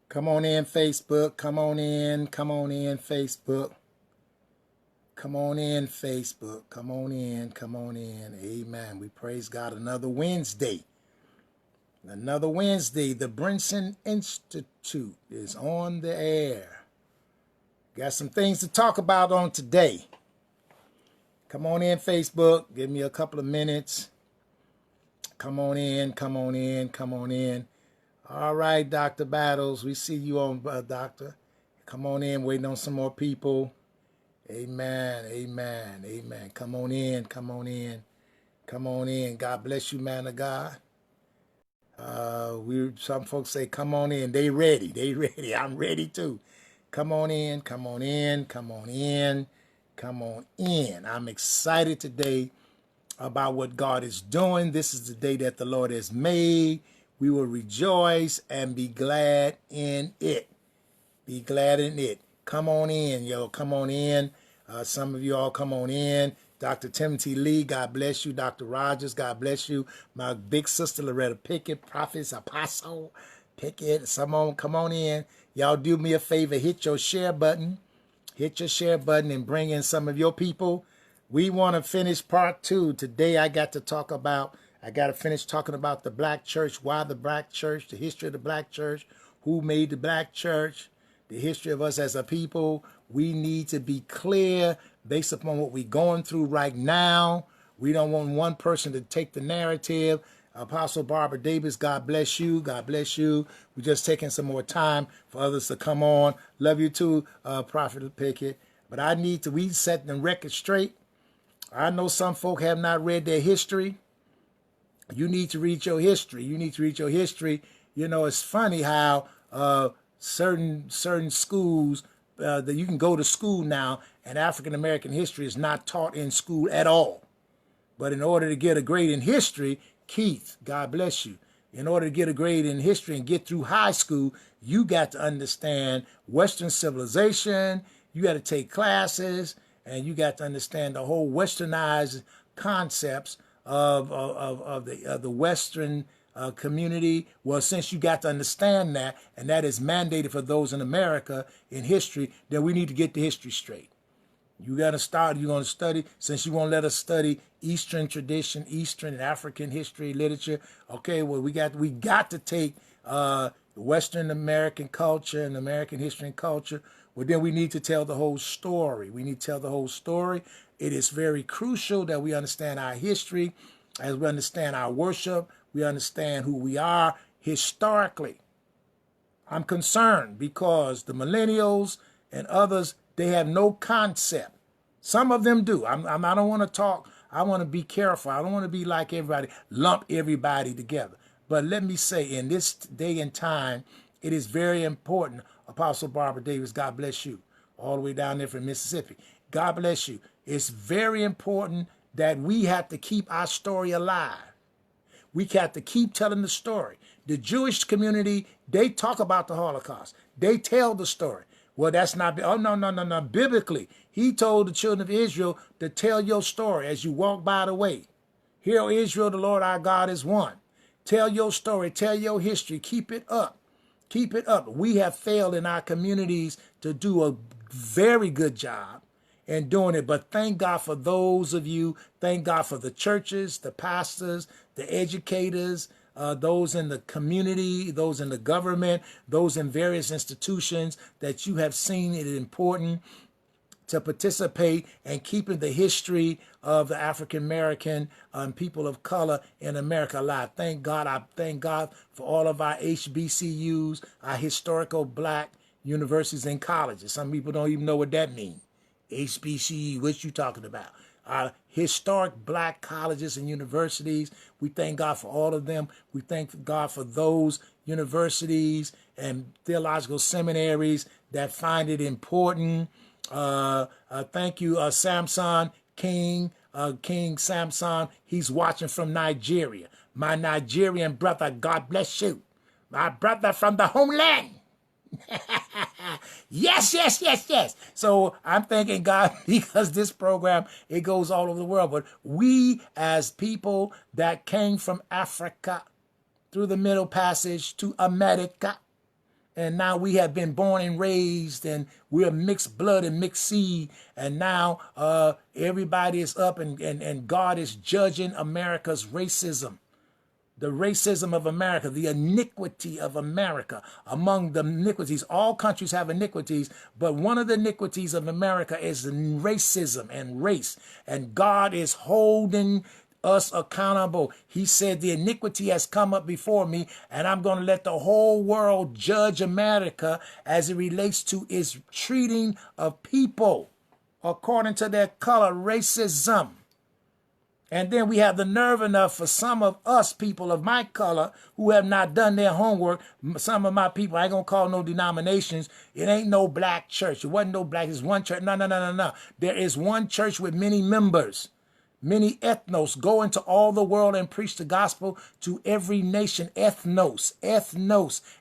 Come on in, Facebook. Come on in. Come on in, Facebook. Come on in, Facebook. Come on in. Come on in. Amen. We praise God. Another Wednesday. Another Wednesday. The Brinson Institute is on the air. Got some things to talk about on today. Come on in, Facebook. Give me a couple of minutes. Come on in. Come on in. Come on in. All right, Dr. Battles. We see you on, Doctor. Come on in. Waiting on some more people. Amen. Amen. Amen. Come on in. Come on in. Come on in. God bless you, man of God. Some folks say, come on in. They ready. They ready. I'm ready too. Come on in. Come on in. Come on in. Come on in. I'm excited today about what God is doing. This is the day that the Lord has made. We will rejoice and be glad in it. Be glad in it. Come on in, yo. Come on in. Some of you all come on in. Dr. Timothy Lee, God bless you. Dr. Rogers, God bless you. My big sister, Loretta Pickett, Prophets, Apostle Pickett. Someone come on in. Y'all do me a favor. Hit your share button. Hit your share button and bring in some of your people. We want to finish part 2. Today I got to finish talking about the black church, why the black church, the history of the black church, who made the black church, the history of us as a people. We need to be clear based upon what we're going through right now. We don't want one person to take the narrative. Apostle Barbara Davis, God bless you. God bless you. We're just taking some more time for others to come on. Love you too, Prophet Pickett. But we set the record straight. I know some folk have not read their history. You need to read your history. You need to read your history. You know, it's funny how certain schools that you can go to school now and African American history is not taught in school at all. But in order to get a grade in history, Keith, God bless you. In order to get a grade in history and get through high school, you got to understand Western civilization. You got to take classes, and you got to understand the whole westernized concepts of the Western community. Well, since you got to understand that, and that is mandated for those in America in history, then we need to get the history straight. You got to start, you're going to study, since you won't let us study Eastern tradition, Eastern and African history, literature. Okay, well, we got to take Western American culture and American history and culture. Well, then we need to tell the whole story. We need to tell the whole story. It is very crucial that we understand our history, as we understand our worship, we understand who we are historically. I'm concerned because the millennials and others, they have no concept. Some of them do. I don't want to talk. I want to be careful. I don't want to be like everybody, lump everybody together. But let me say, in this day and time, it is very important. Apostle Barbara Davis, God bless you, all the way down there from Mississippi. God bless you. It's very important that we have to keep our story alive. We have to keep telling the story. The Jewish community, they talk about the Holocaust. They tell the story. Well, that's not, oh, no. Biblically, he told the children of Israel to tell your story as you walk by the way. Hear, O Israel, the Lord our God is one. Tell your story, tell your history, keep it up. Keep it up. We have failed in our communities to do a very good job in doing it. But thank God for those of you. Thank God for the churches, the pastors, the educators, those in the community, those in the government, those in various institutions that you have seen it important to participate in keeping the history of the African American people of color in America alive. Thank God. I thank God for all of our HBCUs, our historical black universities and colleges. Some people don't even know what that means. HBCU, what you talking about? Our historic black colleges and universities. We thank God for all of them. We thank God for those universities and theological seminaries that find it important. Thank you, Samson King, King Samson. He's watching from Nigeria. My Nigerian brother, God bless you. My brother from the homeland. Yes. So I'm thanking God because this program, it goes all over the world. But we as people that came from Africa through the Middle Passage to America, And now we have been born and raised, and we're mixed blood and mixed seed. And now everybody is up, and God is judging America's racism. The racism of America, the iniquity of America. Among the iniquities, all countries have iniquities, but one of the iniquities of America is racism and race. And God is holding us accountable. He said the iniquity has come up before me, and I'm going to let the whole world judge America as it relates to its treating of people according to their color, racism. And then we have the nerve enough for some of us people of my color who have not done their homework. Some of my people, I ain't going to call no denominations. It ain't no black church. It wasn't no black. It's one church. No. There is one church with many members. Many ethnos. Go into all the world and preach the gospel to every nation. Ethnos,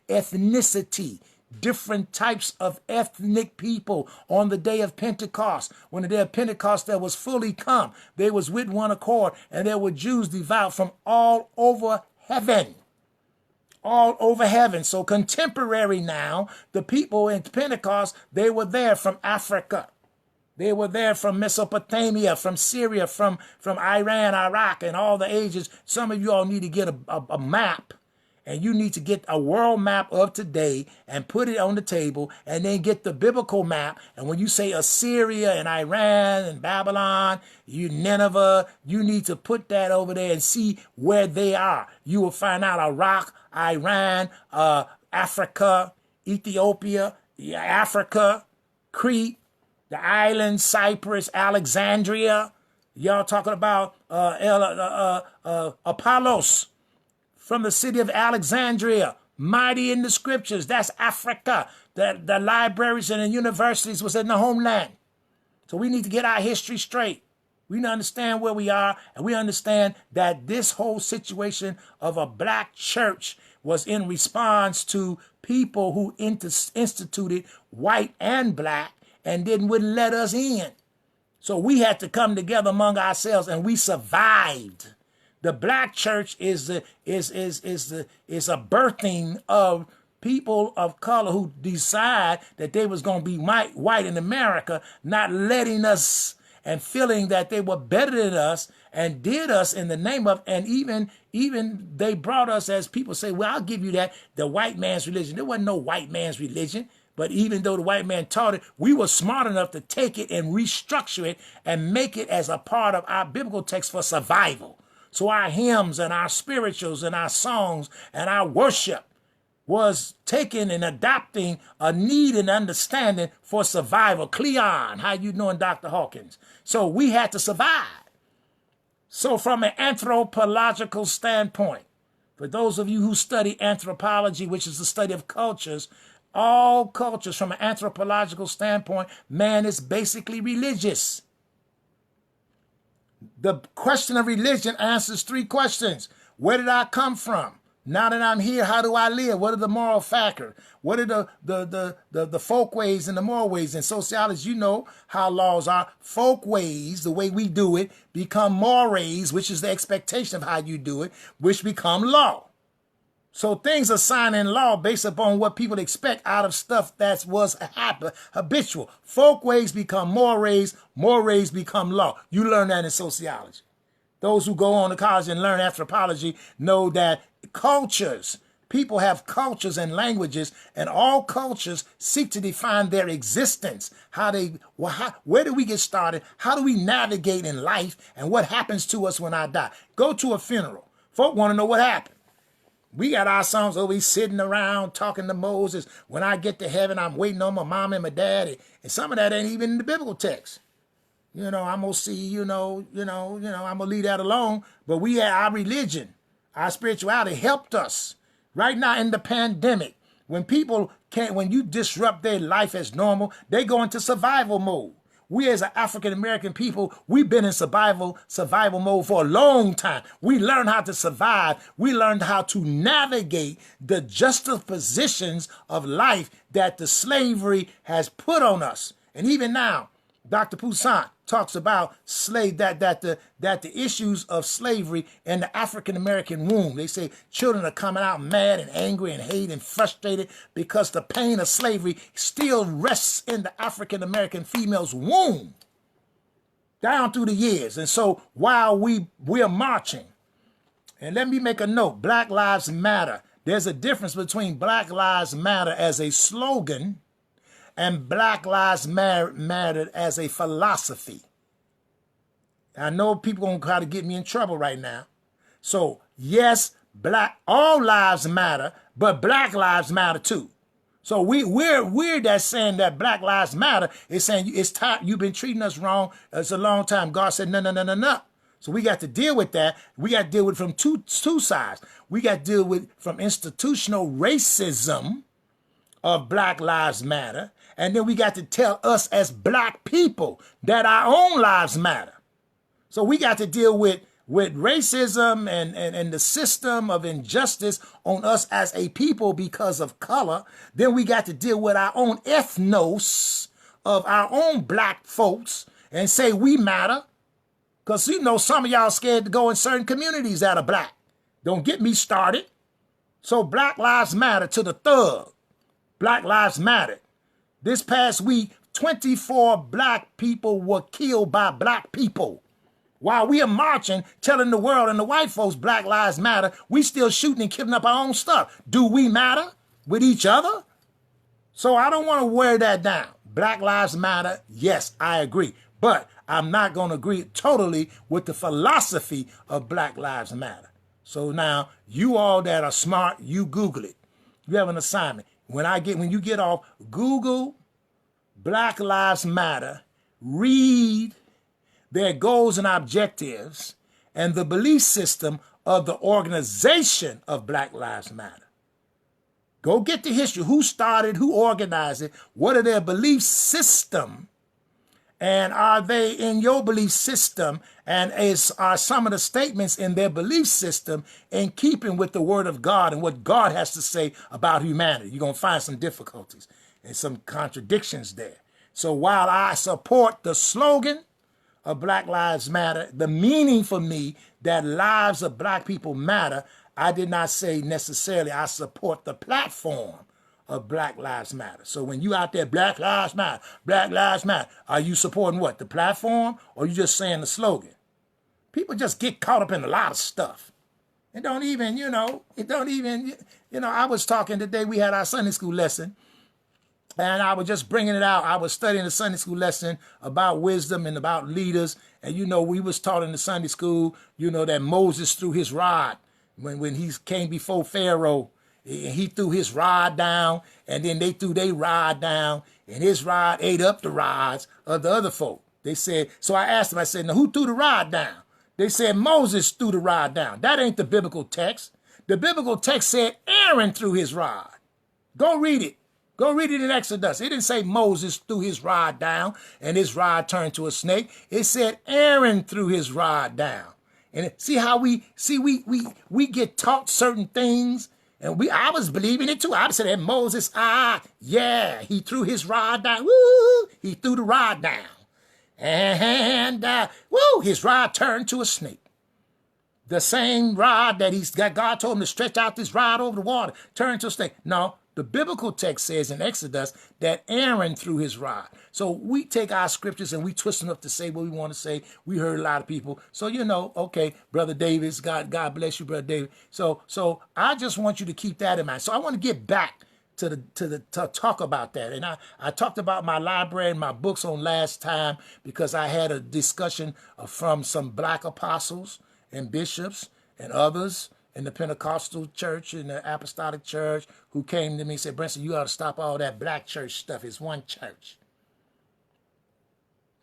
ethnicity. Different types of ethnic people on the day of Pentecost. When the day of Pentecost that was fully come, they was with one accord, and there were Jews devout from all over heaven. All over heaven. So contemporary now, the people in Pentecost, they were there from Africa. They were there from Mesopotamia, from Syria, from Iran, Iraq, and all the ages. Some of you all need to get a map, and you need to get a world map of today and put it on the table, and then get the biblical map. And when you say Assyria and Iran and Babylon, Nineveh, you need to put that over there and see where they are. You will find out Iraq, Iran, Africa, Ethiopia, Africa, Crete, the island, Cyprus, Alexandria. Y'all talking about Apollos from the city of Alexandria, mighty in the scriptures. That's Africa. The libraries and the universities was in the homeland. So we need to get our history straight. We need to understand where we are, and we understand that this whole situation of a black church was in response to people who instituted white and black and wouldn't let us in. So we had to come together among ourselves, and we survived. The black church is a birthing of people of color who decide that they was going to be white in America, not letting us and feeling that they were better than us and did us in the name of, and even they brought us, as people say, well, I'll give you that, the white man's religion. There wasn't no white man's religion. But even though the white man taught it, we were smart enough to take it and restructure it and make it as a part of our biblical text for survival. So our hymns and our spirituals and our songs and our worship was taking and adopting a need and understanding for survival. Cleon, how you doing, Dr. Hawkins? So we had to survive. So from an anthropological standpoint, for those of you who study anthropology, which is the study of cultures, all cultures from an anthropological standpoint, man is basically religious. The question of religion answers three questions. Where did I come from? Now that I'm here, how do I live? What are the moral factors? What are the folk ways and the moral ways? In sociology, you know how laws are. Folk ways, the way we do it, become mores, which is the expectation of how you do it, which become law. So things are signed in law based upon what people expect out of stuff that was habitual. Folk ways become mores, mores become law. You learn that in sociology. Those who go on to college and learn anthropology know that cultures, people have cultures and languages, and all cultures seek to define their existence. Where do we get started? How do we navigate in life? And what happens to us when I die? Go to a funeral. Folk want to know what happened. We got our songs always sitting around talking to Moses. When I get to heaven, I'm waiting on my mom and my daddy. And some of that ain't even in the biblical text. I'm going to see, I'm going to leave that alone. But we had our religion, our spirituality helped us. Right now in the pandemic, when you disrupt their life as normal, they go into survival mode. We as an African-American people, we've been in survival mode for a long time. We learned how to survive. We learned how to navigate the juxtapositions of life that the slavery has put on us. And even now, Dr. Poussaint, talks about the issues of slavery in the African American womb. They say children are coming out mad and angry and hate and frustrated because the pain of slavery still rests in the African American female's womb down through the years. And so while we're marching, and let me make a note, Black Lives Matter. There's a difference between Black Lives Matter as a slogan and Black Lives Matter as a philosophy. I know people gonna try to get me in trouble right now. So yes, all lives matter, but Black Lives Matter too. So we're that saying that Black Lives Matter is saying it's time, you've been treating us wrong. It's a long time. God said no, no, no, no, no. So we got to deal with that. We got to deal with it from two sides. We got to deal with from institutional racism of Black Lives Matter. And then we got to tell us as black people that our own lives matter. So we got to deal with racism and the system of injustice on us as a people because of color. Then we got to deal with our own ethnos of our own black folks and say we matter. Because, you know, some of y'all scared to go in certain communities that are black. Don't get me started. So Black Lives Matter to the thug. Black Lives Matter. This past week, 24 black people were killed by black people. While we are marching, telling the world and the white folks Black Lives Matter, we still shooting and killing up our own stuff. Do we matter with each other? So I don't want to wear that down. Black Lives Matter, yes, I agree. But I'm not going to agree totally with the philosophy of Black Lives Matter. So now, you all that are smart, you Google it. You have an assignment. When you get off, Google Black Lives Matter, read their goals and objectives, and the belief system of the organization of Black Lives Matter. Go get the history. Who started, who organized it, what are their belief system, and are they in your belief system, and are some of the statements in their belief system in keeping with the word of God and what God has to say about humanity? You're going to find some difficulties and some contradictions there. So while I support the slogan of Black Lives Matter, the meaning for me that lives of black people matter, I did not say necessarily I support the platform of Black Lives Matter. So when you out there, Black Lives Matter, are you supporting what? The platform, or you just saying the slogan? People just get caught up in a lot of stuff. I was talking today, we had our Sunday school lesson, and I was just bringing it out. I was studying the Sunday school lesson about wisdom and about leaders. And, we was taught in the Sunday school, that Moses threw his rod when he came before Pharaoh. He threw his rod down, and then they threw their rod down, and his rod ate up the rods of the other folk. They said, so I asked them, I said, now who threw the rod down? They said Moses threw the rod down. That ain't the biblical text. The biblical text said Aaron threw his rod. Go read it. Go read it in Exodus. It didn't say Moses threw his rod down and his rod turned to a snake. It said Aaron threw his rod down. And see how we get taught certain things, and I was believing it too. I said that Moses, he threw his rod down. Woo! He threw the rod down. And his rod turned to a snake. The same rod that God told him to stretch out this rod over the water, turned to a snake. No, the biblical text says in Exodus that Aaron threw his rod. So we take our scriptures and we twist them up to say what we want to say. We heard a lot of people. So, okay, Brother Davis, God bless you, Brother David. So I just want you to keep that in mind. So I want to get back to talk about that. And I talked about my library and my books on last time because I had a discussion from some black apostles and bishops and others in the Pentecostal church and the Apostolic church who came to me and said, Brinson, you ought to stop all that black church stuff. It's one church.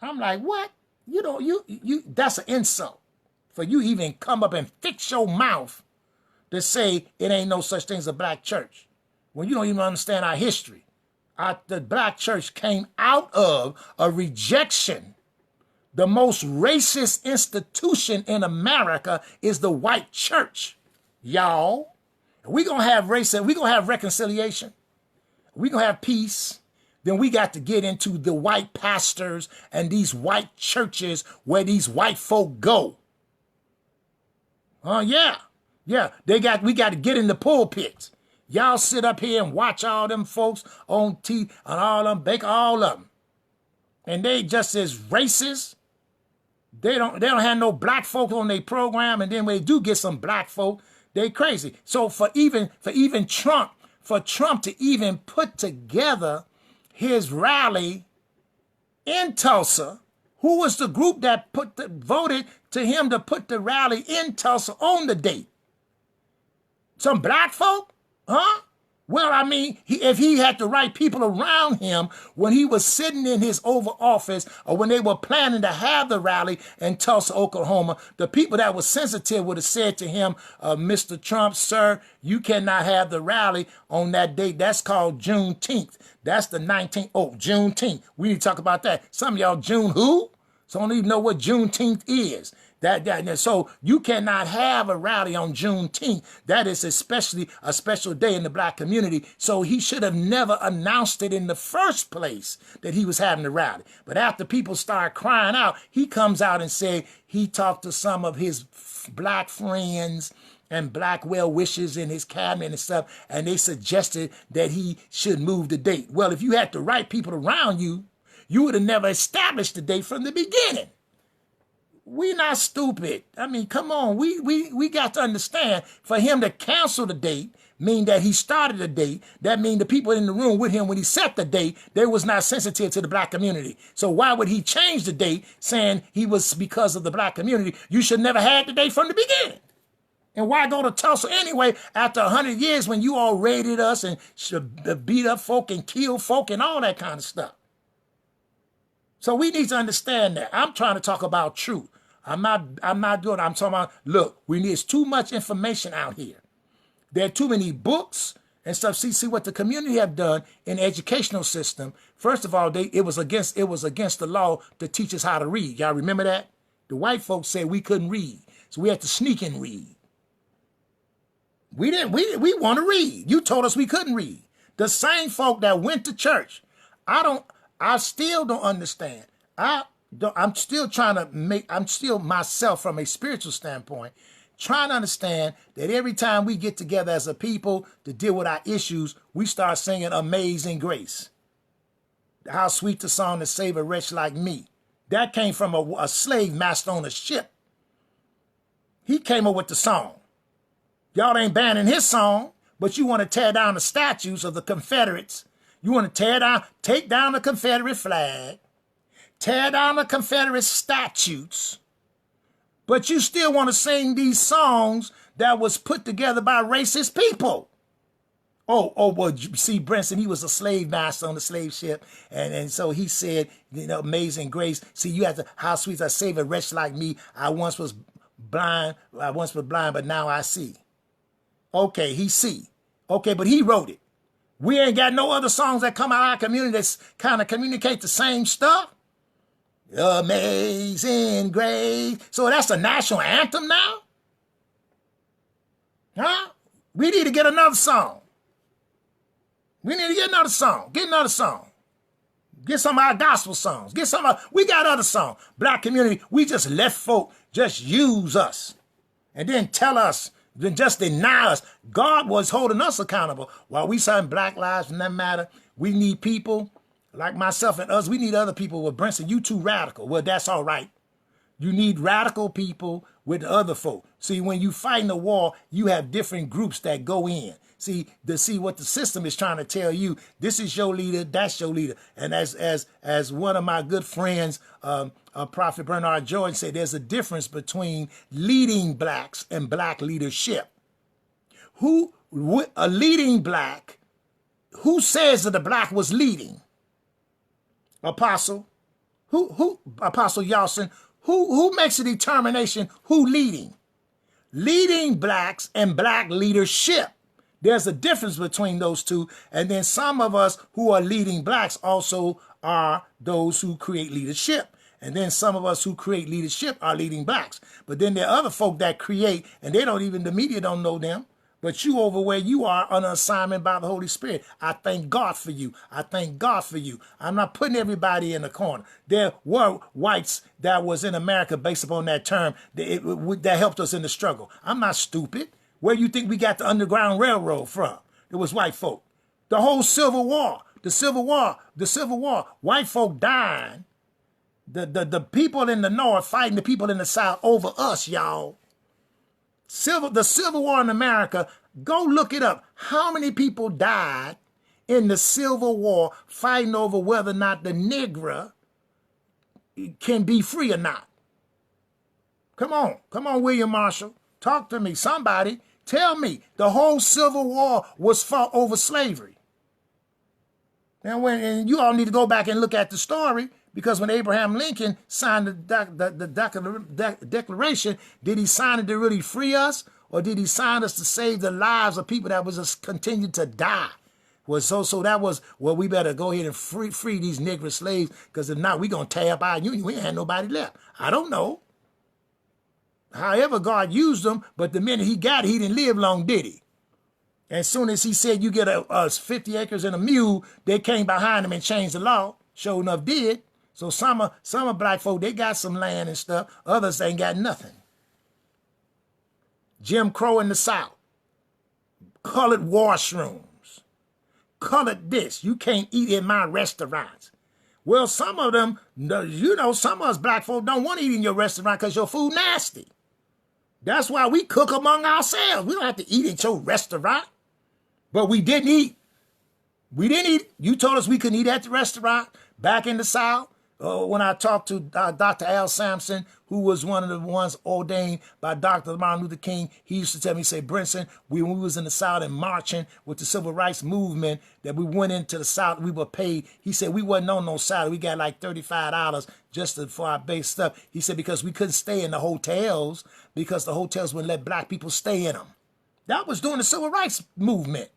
I'm like, what? That's an insult for you even come up and fix your mouth to say it ain't no such thing as a black church when you don't even understand our history. The black church came out of a rejection. The most racist institution in America is the white church, y'all. We're going to have racism. We're going to have reconciliation. We're going to have peace. then we got to get into the white pastors and these white churches where these white folk go. Oh, yeah. Yeah, we got to get in the pulpits. Y'all sit up here and watch all them folks on TV and all them, all of them. And they just as racist. They don't have no black folk on their program, and then when they do get some black folk, they crazy. So for Trump to even put together his rally in Tulsa, who was the group that voted to him to put the rally in Tulsa on the date? Some black folk? Huh? Well, I mean, if he had the right people around him when he was sitting in his Oval Office or when they were planning to have the rally in Tulsa, Oklahoma, the people that were sensitive would have said to him, Mr. Trump, sir, you cannot have the rally on that date. That's called Juneteenth. That's the 19th. Oh, Juneteenth. We need to talk about that. Some of y'all, June who? So I don't even know what Juneteenth is. So you cannot have a rally on Juneteenth. That is especially a special day in the black community. So he should have never announced it in the first place that he was having the rally. But after people start crying out, he comes out and say he talked to some of his black friends and black well-wishers in his cabinet and stuff, and they suggested that he should move the date. Well, if you had the right people around you, you would have never established the date from the beginning. We not stupid. I mean, come on. We got to understand, for him to cancel the date mean that he started the date. That mean the people in the room with him when he set the date, they was not sensitive to the black community. So why would he change the date saying he was because of the black community? You should never had the date from the beginning. And why go to Tulsa anyway after 100 years when you all raided us and beat up folk and kill folk and all that kind of stuff? So we need to understand that. I'm trying to talk about truth. I'm not doing it. I'm talking about, look, there's too much information out here. There are too many books and stuff. See what the community have done in the educational system. First of all, it was against the law to teach us how to read. Y'all remember that? The white folks said we couldn't read. So we had to sneak and read. We want to read. You told us we couldn't read. The same folk that went to church. I still don't understand. I'm still myself from a spiritual standpoint, trying to understand that every time we get together as a people to deal with our issues, we start singing Amazing Grace. How sweet the song to save a wretch like me. That came from a slave master on a ship. He came up with the song. Y'all ain't banning his song, but you want to tear down the statues of the Confederates. You want to take down the Confederate flag, tear down the Confederate statutes, but you still want to sing these songs that was put together by racist people. Well, you see, Branson, he was a slave master on the slave ship, and so he said, Amazing Grace. See, you have to, how sweet I save a wretch like me. I once was blind, but now I see. Okay, he see. Okay, but he wrote it. We ain't got no other songs that come out of our community that kind of communicate the same stuff. Amazing Grace. So that's a national anthem now? Huh? We need to get another song. We need to get another song. Get another song. Get some of our gospel songs. We got other songs. Black community, we just let folk just use us. And then tell us, then just deny us. God was holding us accountable. While we saying Black Lives Matter, we need people like myself and us. We need other people. Well, Brinson, you too radical. Well, that's all right. You need radical people with the other folk. See, when you fighting a war, you have different groups that go in. See what the system is trying to tell you. This is your leader. That's your leader. And as one of my good friends, Prophet Bernard Jordan said, there's a difference between leading blacks and black leadership. A leading black, who says that the black was leading? Apostle? Who Apostle Yawson? Who makes a determination who leading? Leading blacks and black leadership. There's a difference between those two. And then some of us who are leading blacks also are those who create leadership. And then some of us who create leadership are leading blacks. But then there are other folk that create, and the media don't know them. But you over where you are on assignment by the Holy Spirit. I thank God for you. I thank God for you. I'm not putting everybody in the corner. There were whites that was in America based upon that term that helped us in the struggle. I'm not stupid. Where you think we got the Underground Railroad from? It was white folk. The whole Civil War, the Civil War, white folk dying. The people in the North fighting the people in the South over us, y'all. The Civil War in America, go look it up. How many people died in the Civil War fighting over whether or not the Negro can be free or not? Come on, William Marshall. Talk to me. Somebody tell me. The whole Civil War was fought over slavery. And you all need to go back and look at the story, because when Abraham Lincoln signed the Declaration, did he sign it to really free us, or did he sign us to save the lives of people that was just continued to die? So that was, well, we better go ahead and free these Negro slaves, because if not, we're going to tear up our union. We ain't had nobody left. I don't know. However, God used them, but the minute he got it, he didn't live long, did he? As soon as he said you get a 50 acres and a mule, they came behind him and changed the law. Sure enough did. So some of black folk, they got some land and stuff. Others ain't got nothing. Jim Crow in the South. Colored washrooms. Colored this. You can't eat in my restaurants. Well, some of them, some of us black folk don't want to eat in your restaurant because your food nasty. That's why we cook among ourselves. We don't have to eat at your restaurant. But we didn't eat. We didn't eat. You told us we couldn't eat at the restaurant back in the South. When I talked to Dr. Al Sampson, who was one of the ones ordained by Dr. Martin Luther King, he used to tell me, say, Brinson, when we was in the South and marching with the civil rights movement, that we went into the South, we were paid. He said, we wasn't on no salary. We got like $35 just for our base stuff. He said, because we couldn't stay in the hotels, because the hotels wouldn't let black people stay in them. That was during the civil rights movement.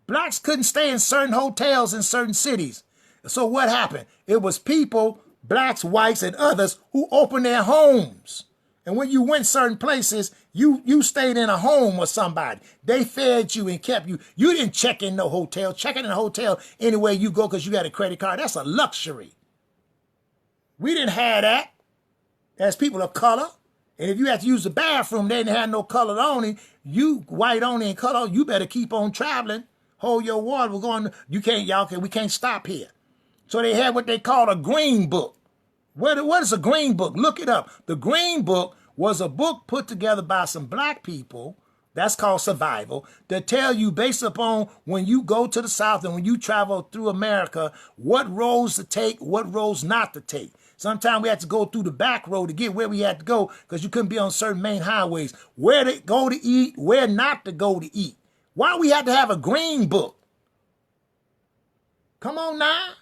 Blacks couldn't stay in certain hotels in certain cities. So what happened? It was people, blacks, whites, and others who opened their homes. And when you went certain places, you stayed in a home with somebody. They fed you and kept you. You didn't check in no hotel. Checking in a hotel anywhere you go because you got a credit card, that's a luxury. We didn't have that as people of color. And if you had to use the bathroom, they didn't have no color only. You white only and color, you better keep on traveling. Hold your water. We're going. We can't stop here. So they had what they called a green book. What is a green book? Look it up. The green book was a book put together by some black people, that's called survival, to tell you based upon when you go to the South and when you travel through America, what roads to take, what roads not to take. Sometimes we had to go through the back road to get where we had to go because you couldn't be on certain main highways. Where to go to eat, where not to go to eat. Why we had to have a green book? Come on now.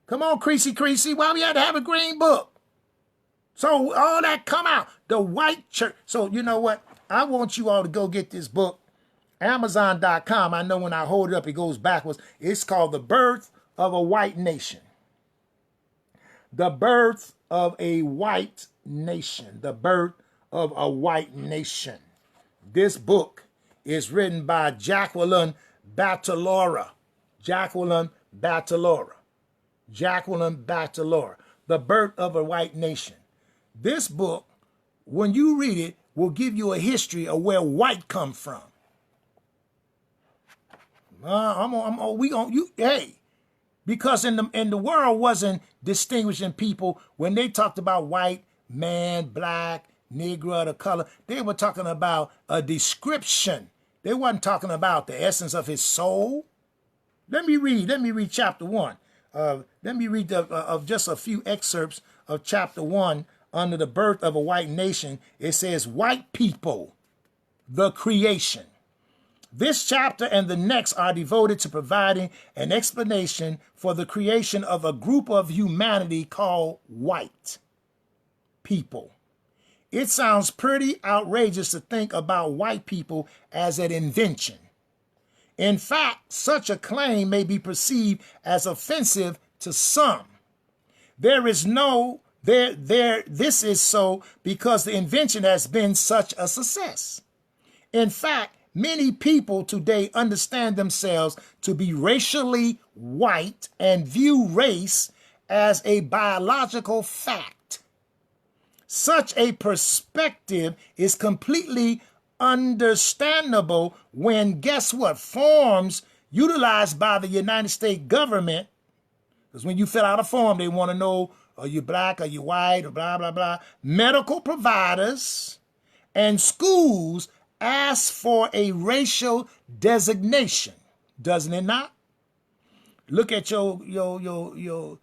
Come on, Creasy. Why we had to have a green book? So all that come out. The white church. So you know what? I want you all to go get this book. Amazon.com. I know when I hold it up, it goes backwards. It's called The Birth of a White Nation. The Birth of a White Nation. The Birth of a White Nation. This book is written by Jacqueline Battalora. Jacqueline Battalora. The Birth of a White Nation. This book, when you read it, will give you a history of where white come from. Because in the world wasn't distinguishing people when they talked about white, man, black, Negro, the color. They were talking about a description. They wasn't talking about the essence of his soul. Let me read chapter 1. Let me read of just a few excerpts of chapter 1 under the birth of a white nation. It says, white people, the creation. This chapter and the next are devoted to providing an explanation for the creation of a group of humanity called white people. It sounds pretty outrageous to think about white people as an invention. In fact, such a claim may be perceived as offensive to some. This is so because the invention has been such a success. In fact, Many people today understand themselves to be racially white and view race as a biological fact. Such a perspective is completely understandable when, guess what, forms utilized by the United States government, because when you fill out a form, they want to know, are you black, are you white, or blah, blah, blah. Medical providers and schools ask for a racial designation, doesn't it not? Look at your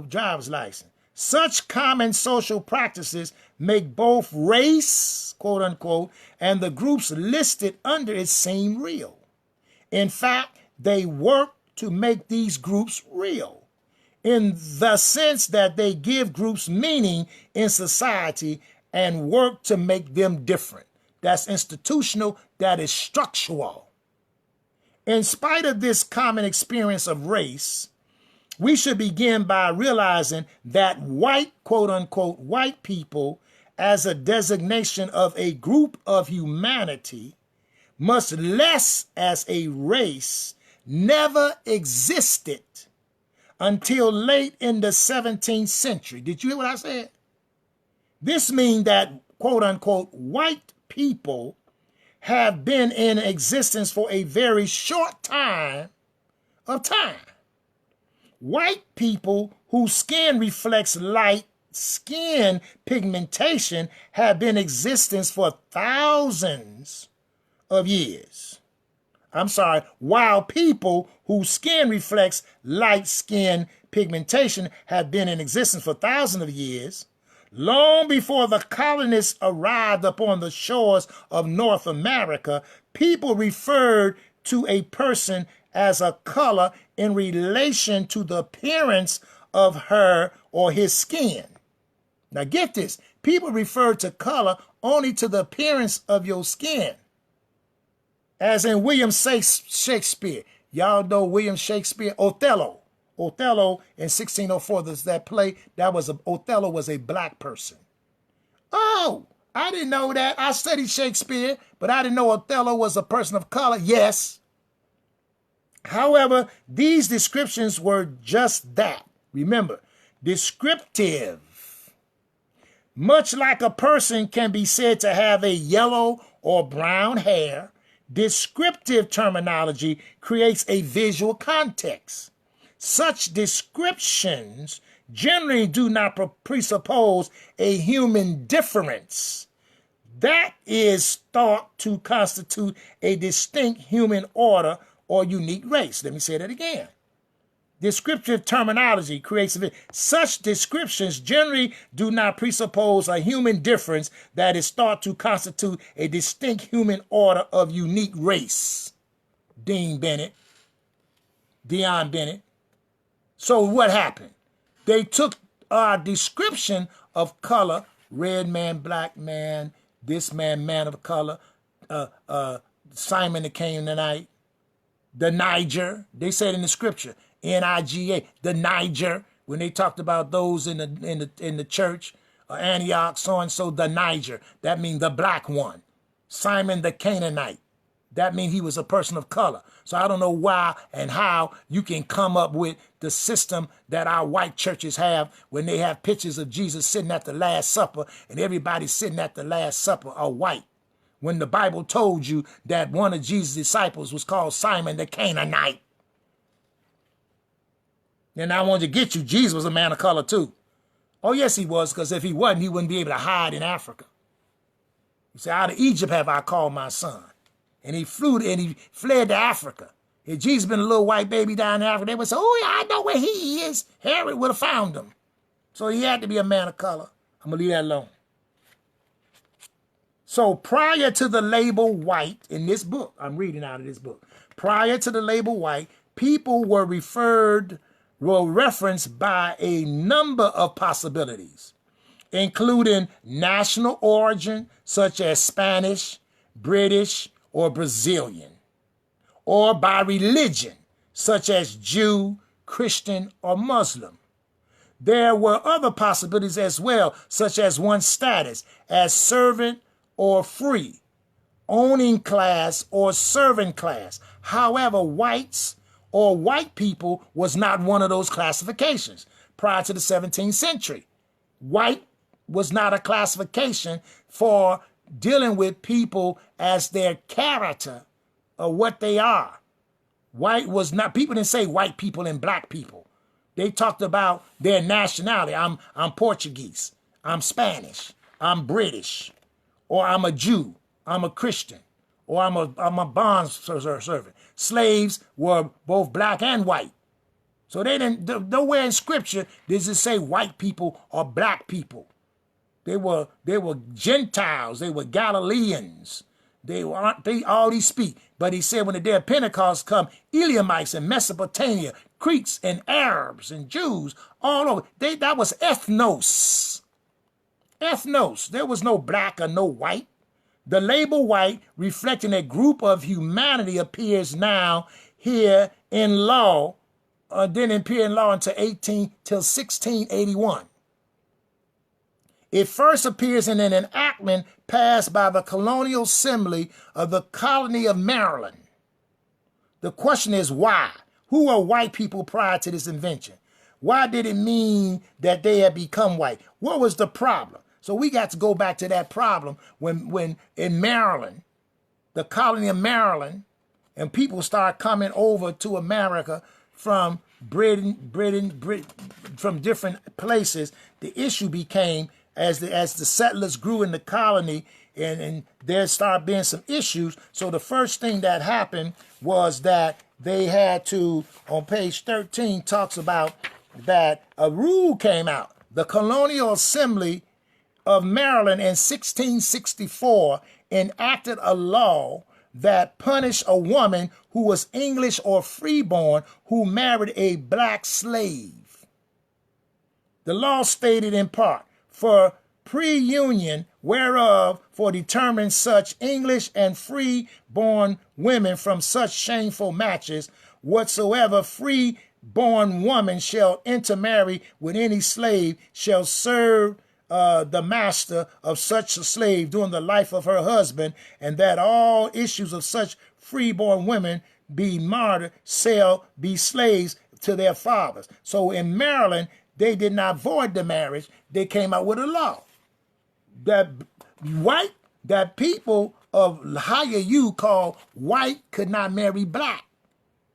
driver's license. Such common social practices make both race, quote unquote, and the groups listed under it seem real. In fact, they work to make these groups real, in the sense that they give groups meaning in society and work to make them different. That's institutional, that is structural. In spite of this common experience of race, we should begin by realizing that white, quote unquote, white people as a designation of a group of humanity, much less as a race, never existed until late in the 17th century. Did you hear what I said? This means that, quote unquote, white people have been in existence for a very short time of time. White people whose skin reflects light skin pigmentation have been in existence for thousands of years. I'm sorry, while people whose skin reflects light skin pigmentation have been in existence for thousands of years, long before the colonists arrived upon the shores of North America, people referred to a person as a color in relation to the appearance of her or his skin. Now get this, people refer to color only to the appearance of your skin. As in William Shakespeare. Y'all know William Shakespeare, Othello. Othello in 1604, there's that play, Othello was a black person. Oh, I didn't know that. I studied Shakespeare, but I didn't know Othello was a person of color. Yes. However, these descriptions were just that. Remember, descriptive. Much like a person can be said to have a yellow or brown hair, descriptive terminology creates a visual context. Such descriptions generally do not presuppose a human difference that is thought to constitute a distinct human order or unique race. Let me say that again. Descriptive terminology creates such descriptions generally do not presuppose a human difference that is thought to constitute a distinct human order of unique race. Dean Bennett. So what happened? They took our description of color, red man, black man, this man, man of color, Simon the Canaanite, the Niger. They said in the scripture, Niga, the Niger, when they talked about those in the church, Antioch, so and so, the Niger. That means the black one. Simon the Canaanite. That means he was a person of color. So I don't know why and how you can come up with the system that our white churches have when they have pictures of Jesus sitting at the Last Supper and everybody sitting at the Last Supper are white. When the Bible told you that one of Jesus' disciples was called Simon the Canaanite. And I wanted to get you, Jesus was a man of color too. Oh yes, he was, because if he wasn't, he wouldn't be able to hide in Africa. He said, out of Egypt have I called my son. And he fled to Africa. If Jesus been a little white baby down in Africa, they would say, oh yeah, I know where he is. Herod would have found him. So he had to be a man of color. I'm going to leave that alone. So prior to the label white in this book, I'm reading out of this book. Prior to the label white, people were referenced by a number of possibilities, including national origin, such as Spanish, British, or Brazilian, or by religion, such as Jew, Christian, or Muslim. There were other possibilities as well, such as one's status as servant or free, owning class or servant class. However, whites or white people was not one of those classifications prior to the 17th century. White was not a classification for dealing with people as their character or what they are. White was not, people didn't say white people and black people. They talked about their nationality. I'm Portuguese, I'm Spanish, I'm British, or I'm a Jew, I'm a Christian, or I'm a bond servant. Slaves were both black and white. So they didn't, nowhere in scripture does it say white people or black people. They were Gentiles, they were Galileans. They all these speak. But he said when the day of Pentecost come, Elamites and Mesopotamia, Greeks and Arabs and Jews all over. That was ethnos. Ethnos. There was no black or no white. The label white, reflecting a group of humanity, appears now here in law, didn't appear in law until 1681. It first appears in an enactment passed by the Colonial Assembly of the Colony of Maryland. The question is why? Who are white people prior to this invention? Why did it mean that they had become white? What was the problem? So we got to go back to that problem when in Maryland, the colony of Maryland, and people start coming over to America from Britain, from different places. The issue became as the settlers grew in the colony, and there started being some issues. So the first thing that happened was that they had to, on page 13, talks about that a rule came out. The Colonial Assembly of Maryland in 1664 enacted a law that punished a woman who was English or freeborn who married a black slave. The law stated in part, for pre-union whereof for determine such English and free-born women from such shameful matches, whatsoever free-born woman shall intermarry with any slave shall serve the master of such a slave during the life of her husband, and that all issues of such freeborn women be martyred shall be slaves to their fathers. So in Maryland, they did not void the marriage. They came out with a law that people of higher you called white could not marry black.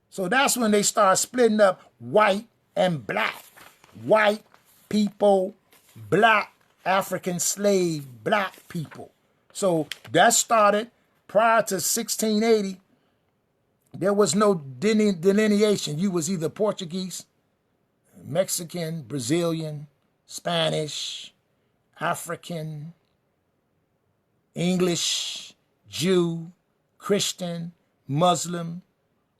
So that's when they start splitting up white and black. White people, black, African slave, black people. So that started prior to 1680. There was no delineation. You was either Portuguese, Mexican, Brazilian, Spanish, African, English, Jew, Christian, Muslim,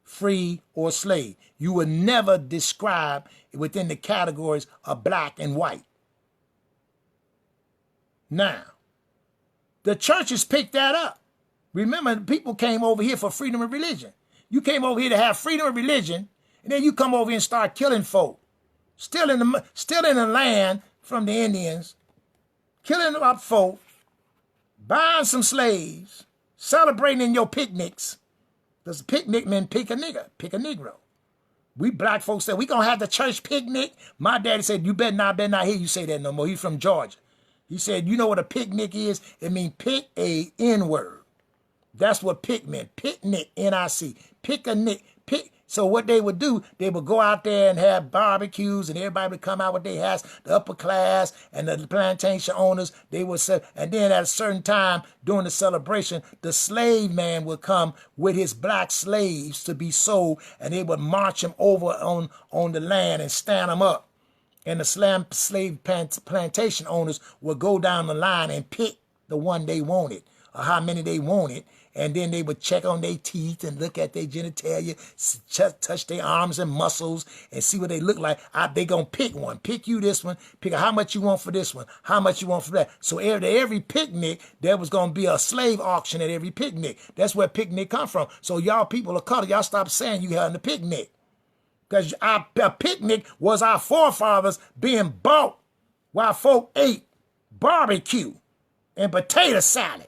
free, or slave. You were never described within the categories of black and white. Now, the churches picked that up. Remember, people came over here for freedom of religion. You came over here to have freedom of religion, and then you come over here and start killing folk. Still in the land from the Indians, killing up folk, buying some slaves, celebrating in your picnics. Because picnic meant pick a nigga, pick a Negro. We black folks said, we gonna have the church picnic. My daddy said, you better not hear you say that no more. He's from Georgia. He said, you know what a picnic is? It means pick a N-word. That's what pick meant. Picnic, N-I-C. Pick a nick. Pick. So what they would do, they would go out there and have barbecues, and everybody would come out with their hats, the upper class and the plantation owners. They would say, and then at a certain time during the celebration, the slave man would come with his black slaves to be sold, and they would march them over on the land and stand them up. And the slave plantation owners would go down the line and pick the one they wanted, or how many they wanted. And then they would check on their teeth and look at their genitalia, touch their arms and muscles and see what they look like. They going to pick one. Pick you this one. Pick how much you want for this one. How much you want for that. So every picnic, there was going to be a slave auction at every picnic. That's where picnic come from. So y'all people of color, y'all stop saying you having a picnic. Because a picnic was our forefathers being bought while folk ate barbecue and potato salad.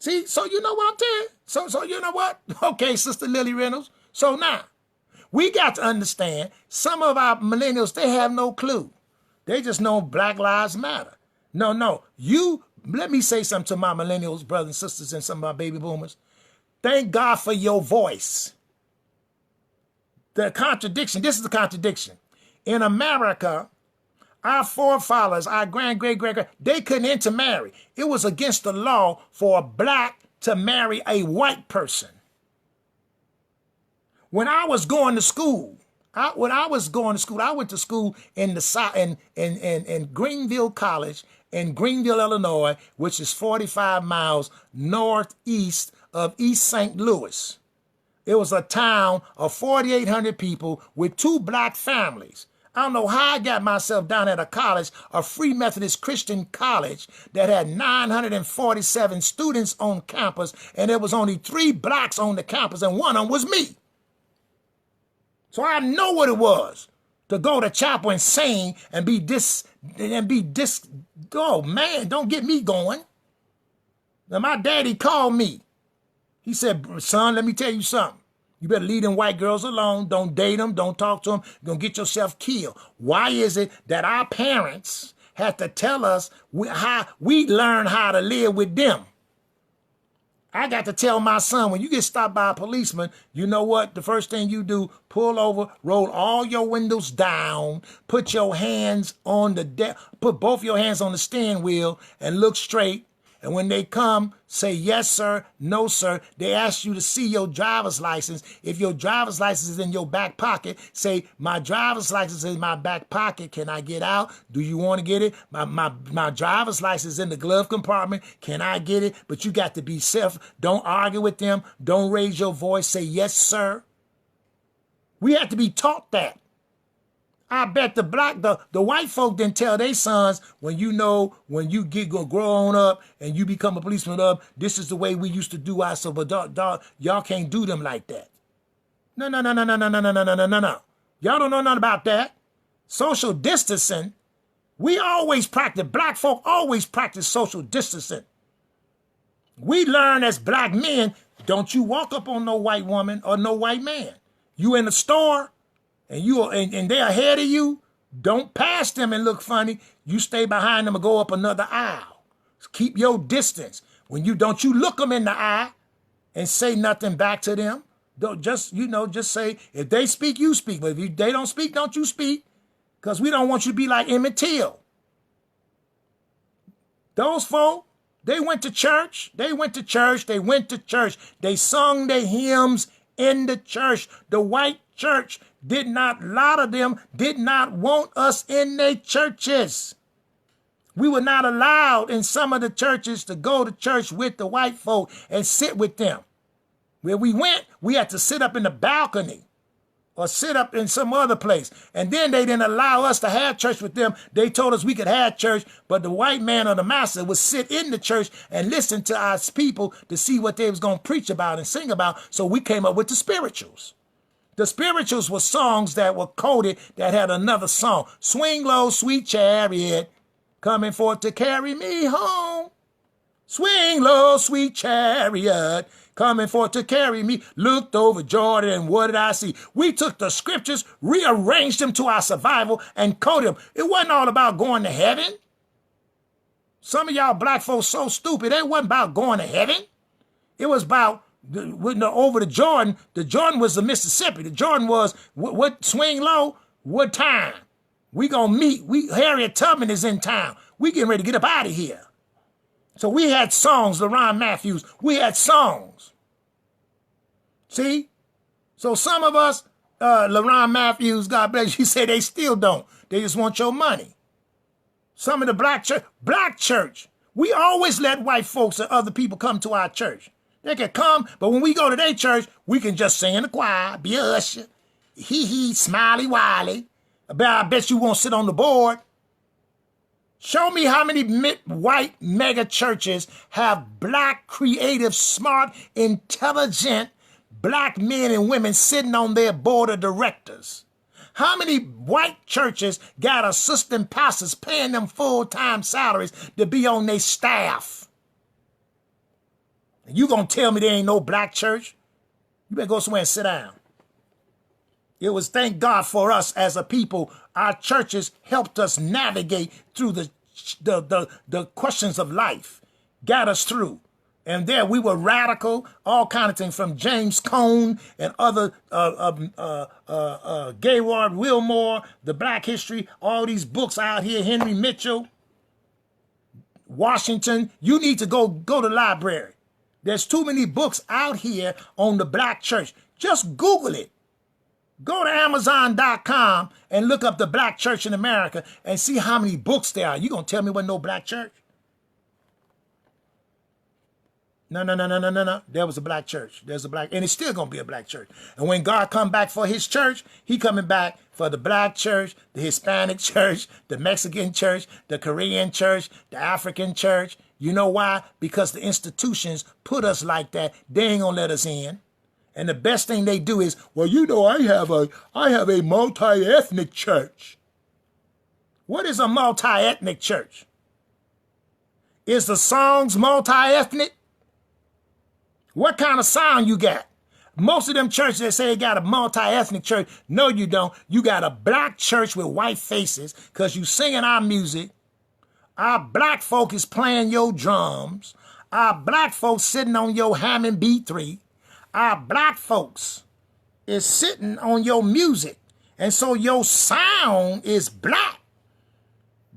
See, so you know what I'm telling? So you know what? Okay, Sister Lily Reynolds. So now, we got to understand some of our millennials, they have no clue. They just know Black Lives Matter. No. Let me say something to my millennials, brothers and sisters, and some of my baby boomers. Thank God for your voice. The contradiction, this is the contradiction. In America, our forefathers, our great, they couldn't intermarry. It was against the law for a black to marry a white person. When I was going to school, I went to school in the South, in Greenville College in Greenville, Illinois, which is 45 miles northeast of East St. Louis. It was a town of 4,800 people with 2 black families. I don't know how I got myself down at a college, a Free Methodist Christian college that had 947 students on campus, and there was only 3 blacks on the campus, and one of them was me. So I know what it was to go to chapel and sing and oh man, don't get me going. Now my daddy called me. He said, son, let me tell you something. You better leave them white girls alone. Don't date them. Don't talk to them. You're going to get yourself killed. Why is it that our parents had to tell us how we learn how to live with them? I got to tell my son, when you get stopped by a policeman, you know what? The first thing you do, pull over, roll all your windows down, put your hands on put both your hands on the steering wheel and look straight. And when they come, say, yes, sir, no, sir. They ask you to see your driver's license. If your driver's license is in your back pocket, say, my driver's license is in my back pocket. Can I get out? Do you want to get it? My driver's license is in the glove compartment. Can I get it? But you got to be safe. Don't argue with them. Don't raise your voice. Say, yes, sir. We have to be taught that. I bet the white folk didn't tell their sons, when you grow on up and you become a policeman up, this is the way we used to do our stuff, but y'all can't do them like that. No. Y'all don't know nothing about that. Social distancing, we always practice, black folk always practice social distancing. We learn as black men, don't you walk up on no white woman or no white man. You in the store, and they're ahead of you, don't pass them and look funny. You stay behind them and go up another aisle. Keep your distance. Don't you look them in the eye and say nothing back to them. Just say, if they speak, you speak. But if they don't speak, don't you speak. Because we don't want you to be like Emmett Till. Those folk, they went to church. They sung their hymns in the church. The white church a lot of them did not want us in their churches. We were not allowed in some of the churches to go to church with the white folk and sit with them. Where we went, we had to sit up in the balcony or sit up in some other place. And then they didn't allow us to have church with them. They told us we could have church, but the white man or the master would sit in the church and listen to our people to see what they was going to preach about and sing about. So we came up with the spirituals. The spirituals were songs that were coded that had another song. Swing low, sweet chariot, coming forth to carry me home. Swing low, sweet chariot, coming forth to carry me. Looked over Jordan, and what did I see? We took the scriptures, rearranged them to our survival, and coded them. It wasn't all about going to heaven. Some of y'all black folks so stupid. It wasn't about going to heaven. It was about over the Jordan. The Jordan was the Mississippi. The Jordan was what swing low, what time? We gonna meet. Harriet Tubman is in town. We getting ready to get up out of here. So we had songs, LaRon Matthews. We had songs. See? So some of us, LaRon Matthews, God bless you, say they still don't. They just want your money. Some of the black church, we always let white folks and other people come to our church. They can come, but when we go to their church, we can just sing in the choir, be a usher, hee, smiley, wiley. I bet you won't sit on the board. Show me how many white mega churches have black, creative, smart, intelligent black men and women sitting on their board of directors. How many white churches got assistant pastors paying them full-time salaries to be on their staff? You gonna tell me there ain't no black church? You better go somewhere and sit down. It was thank God for us as a people. Our churches helped us navigate through the questions of life, got us through. And there we were radical, all kind of things, from James Cone and other Gaylord Wilmore, the Black History, all these books out here, Henry Mitchell, Washington. You need to go to the library. There's too many books out here on the black church. Just Google it. Go to Amazon.com and look up the black church in America and see how many books there are. You gonna tell me what no black church? No. There was a black church. There's a black, and it's still gonna be a black church. And when God come back for his church, he coming back for the black church, the Hispanic church, the Mexican church, the Korean church, the African church. You know why? Because the institutions put us like that. They ain't gonna let us in. And the best thing they do is, well, you know, I have a multi-ethnic church. What is a multi-ethnic church? Is the songs multi-ethnic? What kind of sound you got? Most of them churches that say they got a multi-ethnic church, no, you don't. You got a black church with white faces because you singing our music. Our black folk is playing your drums. Our black folks sitting on your Hammond B3. Our black folks is sitting on your music. And so your sound is black.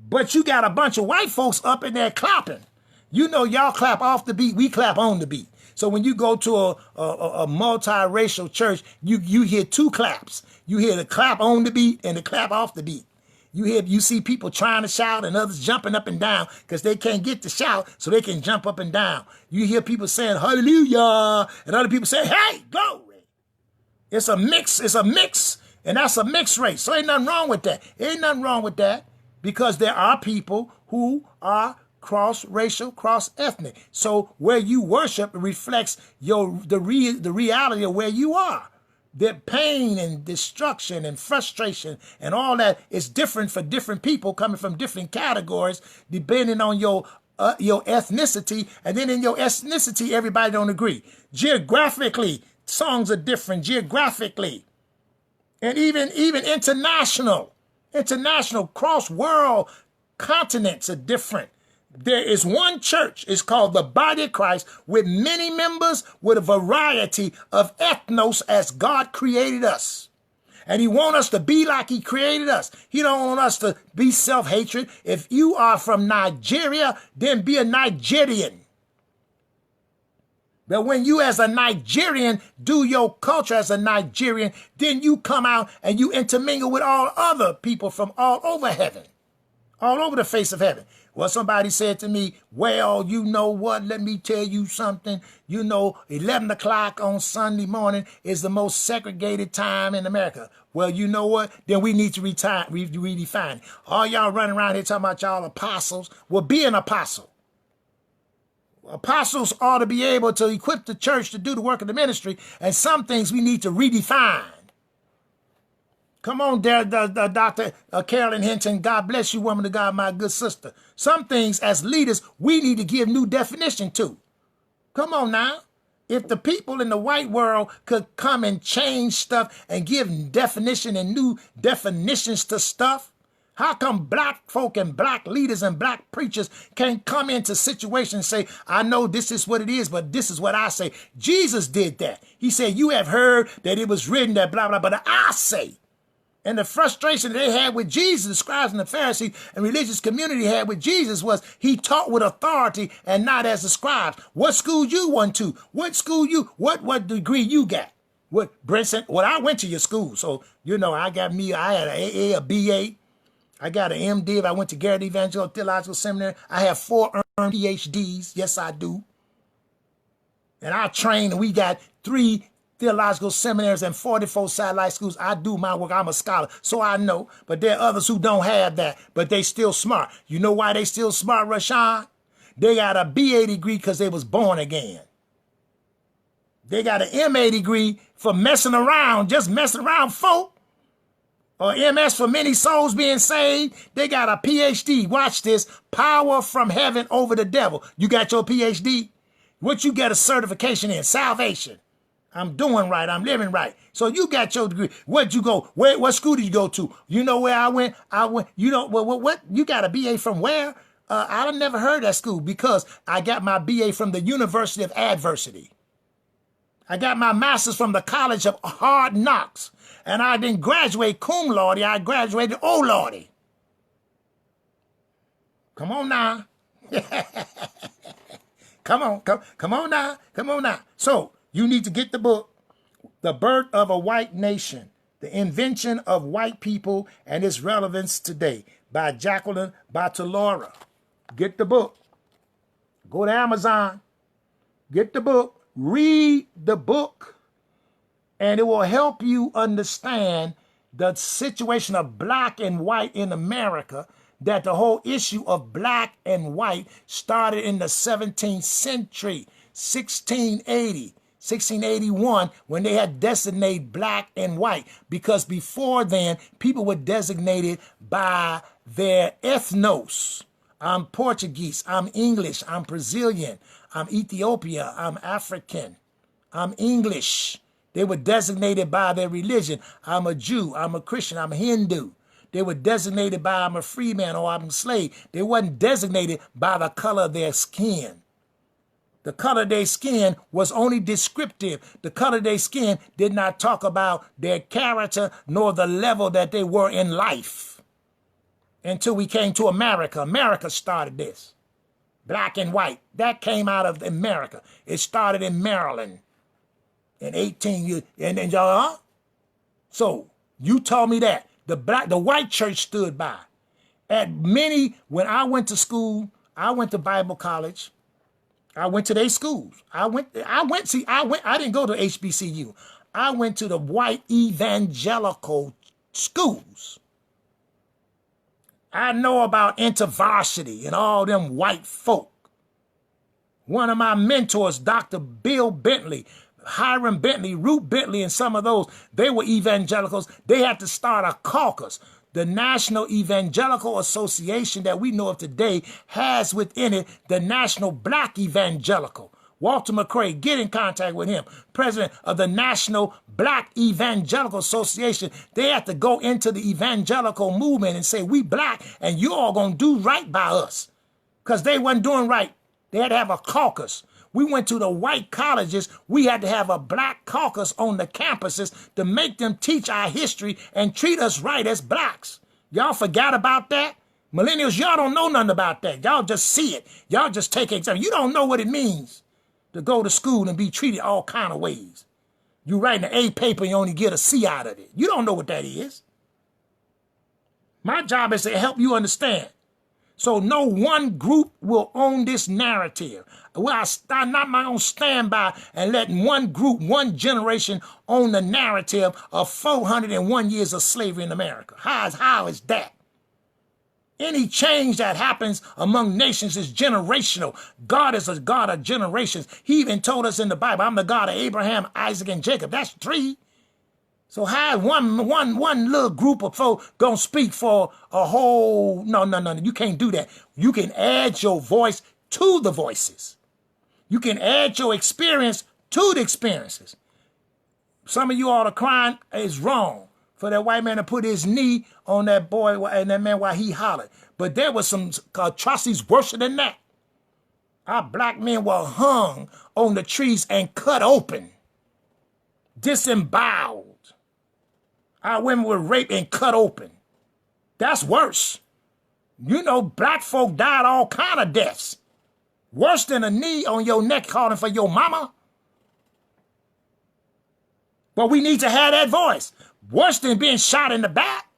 But you got a bunch of white folks up in there clapping. You know, y'all clap off the beat, we clap on the beat. So when you go to a multiracial church, you hear two claps. You hear the clap on the beat and the clap off the beat. You see people trying to shout and others jumping up and down because they can't get to shout, so they can jump up and down. You hear people saying hallelujah and other people say, hey, glory. It's a mix, and that's a mixed race. So ain't nothing wrong with that. Ain't nothing wrong with that because there are people who are cross-racial, cross-ethnic. So where you worship reflects the reality of where you are. The pain and destruction and frustration and all that is different for different people coming from different categories depending on your ethnicity. And then in your ethnicity, everybody don't agree. Geographically, songs are different geographically. And even international cross-world continents are different. There is one church, it's called the Body of Christ, with many members, with a variety of ethnos as God created us. And he wants us to be like he created us. He don't want us to be self-hatred. If you are from Nigeria, then be a Nigerian. But when you as a Nigerian do your culture as a Nigerian, then you come out and you intermingle with all other people from all over heaven, all over the face of heaven. Well, somebody said to me, well, you know what? Let me tell you something. You know, 11 o'clock on Sunday morning is the most segregated time in America. Well, you know what? Then we need to redefine it. All y'all running around here talking about y'all apostles. Well, be an apostle. Apostles ought to be able to equip the church to do the work of the ministry, and some things we need to redefine. Come on there, Dr. Carolyn Hinton. God bless you, woman of God, my good sister. Some things as leaders we need to give new definition to. Come on now. If the people in the white world could come and change stuff and give definition and new definitions to stuff, how come black folk and black leaders and black preachers can't come into situations and say, I know this is what it is, but this is what I say. Jesus did that. He said, you have heard that it was written that blah, blah, but I say. And the frustration they had with Jesus, the scribes and the Pharisees and religious community had with Jesus was he taught with authority and not as the scribes. What school you went to? What school what degree you got? What, Brinson? Well, I went to your school. So, you know, I had an AA, a BA. I got an MD. If I went to Garrett Evangelical Theological Seminary, I have 4 earned PhDs. Yes, I do. And I trained, and we got 3 theological seminaries and 44 satellite schools. I do my work. I'm a scholar, so I know. But there are others who don't have that, but they still smart. You know why they still smart, Rashawn? They got a BA degree because they was born again. They got an MA degree for messing around, just messing around folk. Or MS for many souls being saved. They got a PhD. Watch this. Power from heaven over the devil. You got your PhD? What you get a certification in? Salvation. I'm doing right. I'm living right. So you got your degree. Where'd you go? What school did you go to? You know where I went? You know, what? You got a BA from where? I've never heard that school because I got my BA from the University of Adversity. I got my master's from the College of Hard Knocks. And I didn't graduate cum laude. I graduated O laude. Come on now. Come on now. Come on now. So you need to get the book, The Birth of a White Nation, The Invention of White People and Its Relevance Today by Jacqueline Battalora. Get the book. Go to Amazon. Get the book. Read the book. And it will help you understand the situation of black and white in America, that the whole issue of black and white started in the 17th century, 1681, when they had designated black and white. Because before then, people were designated by their ethnos. I'm Portuguese, I'm English, I'm Brazilian, I'm Ethiopia, I'm African, I'm English. They were designated by their religion. I'm a Jew, I'm a Christian, I'm a Hindu. They were designated by I'm a free man or I'm a slave. They wasn't designated by the color of their skin. The color of their skin was only descriptive. The color of their skin did not talk about their character nor the level that they were in life. Until we came to America. America started this. Black and white. That came out of America. It started in Maryland in 18 years. And then y'all, So you told me that. The white church stood by. When I went to school, I went to Bible college. I went to their schools. I didn't go to HBCU. I went to the white evangelical schools. I know about InterVarsity and all them white folk. One of my mentors, Dr. Bill Bentley, Hiram Bentley, Root Bentley, and some of those, they were evangelicals. They had to start a caucus. The National Evangelical Association that we know of today has within it the National Black Evangelical. Walter McCray, get in contact with him, president of the National Black Evangelical Association. They had to go into the evangelical movement and say, we black and you all gonna do right by us. Because they wasn't doing right. They had to have a caucus. We went to the white colleges. We had to have a black caucus on the campuses to make them teach our history and treat us right as blacks. Y'all forgot about that? Millennials, y'all don't know nothing about that. Y'all just see it. Y'all just take exams. You don't know what it means to go to school and be treated all kind of ways. You write an A paper, you only get a C out of it. You don't know what that is. My job is to help you understand. So no one group will own this narrative. Well, I'm not my own standby and letting one group, one generation own the narrative of 401 years of slavery in America. How is that? Any change that happens among nations is generational. God is a God of generations. He even told us in the Bible, I'm the God of Abraham, Isaac, and Jacob. That's 3. So how is one little group of folk gonna speak for a whole? No. You can't do that. You can add your voice to the voices. You can add your experience to the experiences. Some of you all are crying is wrong for that white man to put his knee on that boy and that man while he hollered. But there was some atrocities worse than that. Our black men were hung on the trees and cut open, disemboweled. Our women were raped and cut open. That's worse. You know, black folk died all kind of deaths. Worse than a knee on your neck calling for your mama. But we need to have that voice. Worse than being shot in the back.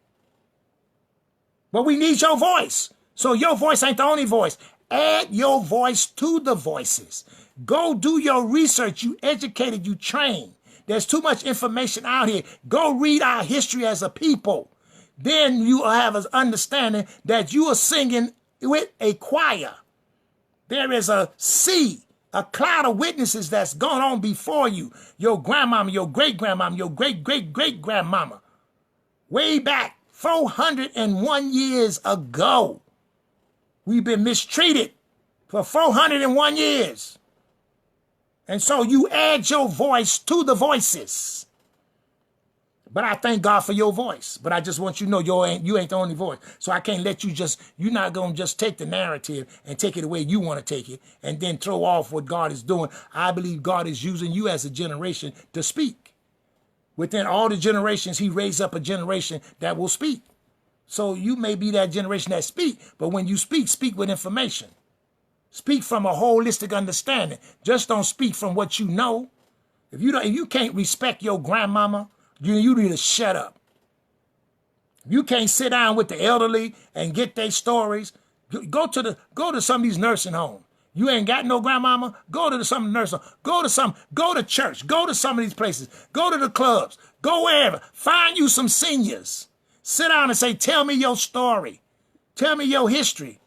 But we need your voice. So your voice ain't the only voice. Add your voice to the voices. Go do your research. You educated, you trained. There's too much information out here. Go read our history as a people. Then you will have an understanding that you are singing with a choir. There is a sea, a cloud of witnesses that's gone on before you. Your grandmama, your great-grandmama, your great-great-great-grandmama. Way back 401 years ago. We've been mistreated for 401 years. And so you add your voice to the voices. But I thank God for your voice. But I just want you to know you ain't the only voice. So I can't let you you're not going to just take the narrative and take it the way you want to take it and then throw off what God is doing. I believe God is using you as a generation to speak. Within all the generations, he raised up a generation that will speak. So you may be that generation that speak, but when you speak, speak with information. Speak from a holistic understanding. Just don't speak from what you know. If you can't respect your grandmama, you need to shut up. You can't sit down with the elderly and get their stories. Go to some of these nursing homes. You ain't got no grandmama? Go to some nursing home. Go to church. Go to some of these places. Go to the clubs. Go wherever. Find you some seniors. Sit down and say, tell me your story. Tell me your history.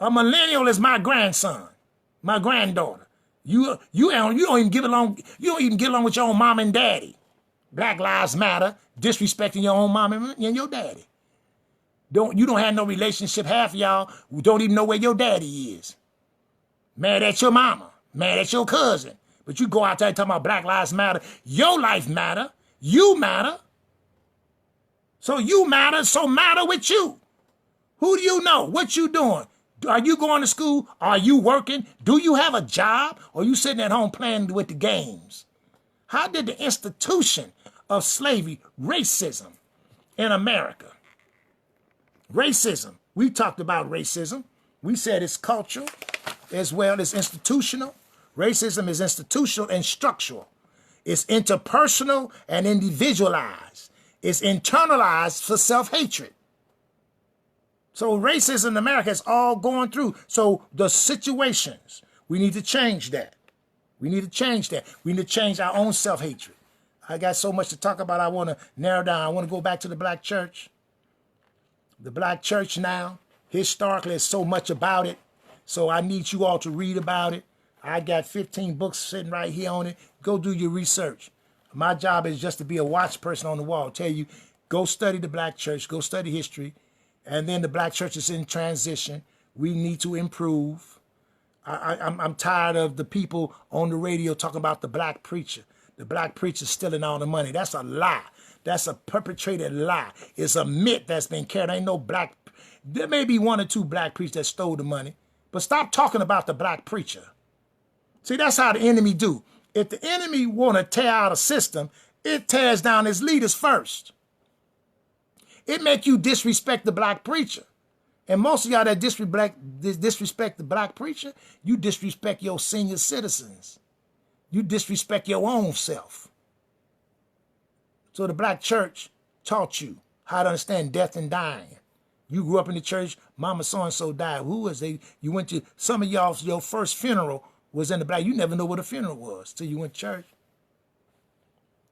A millennial is my grandson, my granddaughter. You don't even get along with your own mom and daddy. Black Lives Matter, disrespecting your own mom and your daddy. You don't have no relationship. Half of y'all don't even know where your daddy is. Mad at your mama, mad at your cousin. But you go out there talking about Black Lives Matter. Your life matter. You matter. So you matter, so matter with you. Who do you know? What you doing? Are you going to school? Are you working? Do you have a job? Or are you sitting at home playing with the games? How did the institution of slavery, racism in America? Racism. We talked about racism. We said it's cultural as well as institutional. Racism is institutional and structural. It's interpersonal and individualized. It's internalized for self-hatred. So racism in America is all going through. So the situations, we need to change that. We need to change that. We need to change our own self-hatred. I got so much to talk about. I want to narrow down. I want to go back to the black church. The black church now, historically, there's so much about it. So I need you all to read about it. I got 15 books sitting right here on it. Go do your research. My job is just to be a watch person on the wall. Tell you, go study the black church. Go study history. And then the black church is in transition. We need to improve. I'm tired of the people on the radio talking about the black preacher. The black preacher stealing all the money. That's a lie. That's a perpetrated lie. It's a myth that's been carried. Ain't no black. There may be one or two black preachers that stole the money. But stop talking about the black preacher. See, that's how the enemy do. If the enemy want to tear out a system, it tears down its leaders first. It make you disrespect the black preacher. And most of y'all that disrespect the black preacher, you disrespect your senior citizens. You disrespect your own self. So the black church taught you how to understand death and dying. You grew up in the church, mama so-and-so died. Who was they? You went to, some of y'all, your first funeral was in the black. You never know what a funeral was till you went to church.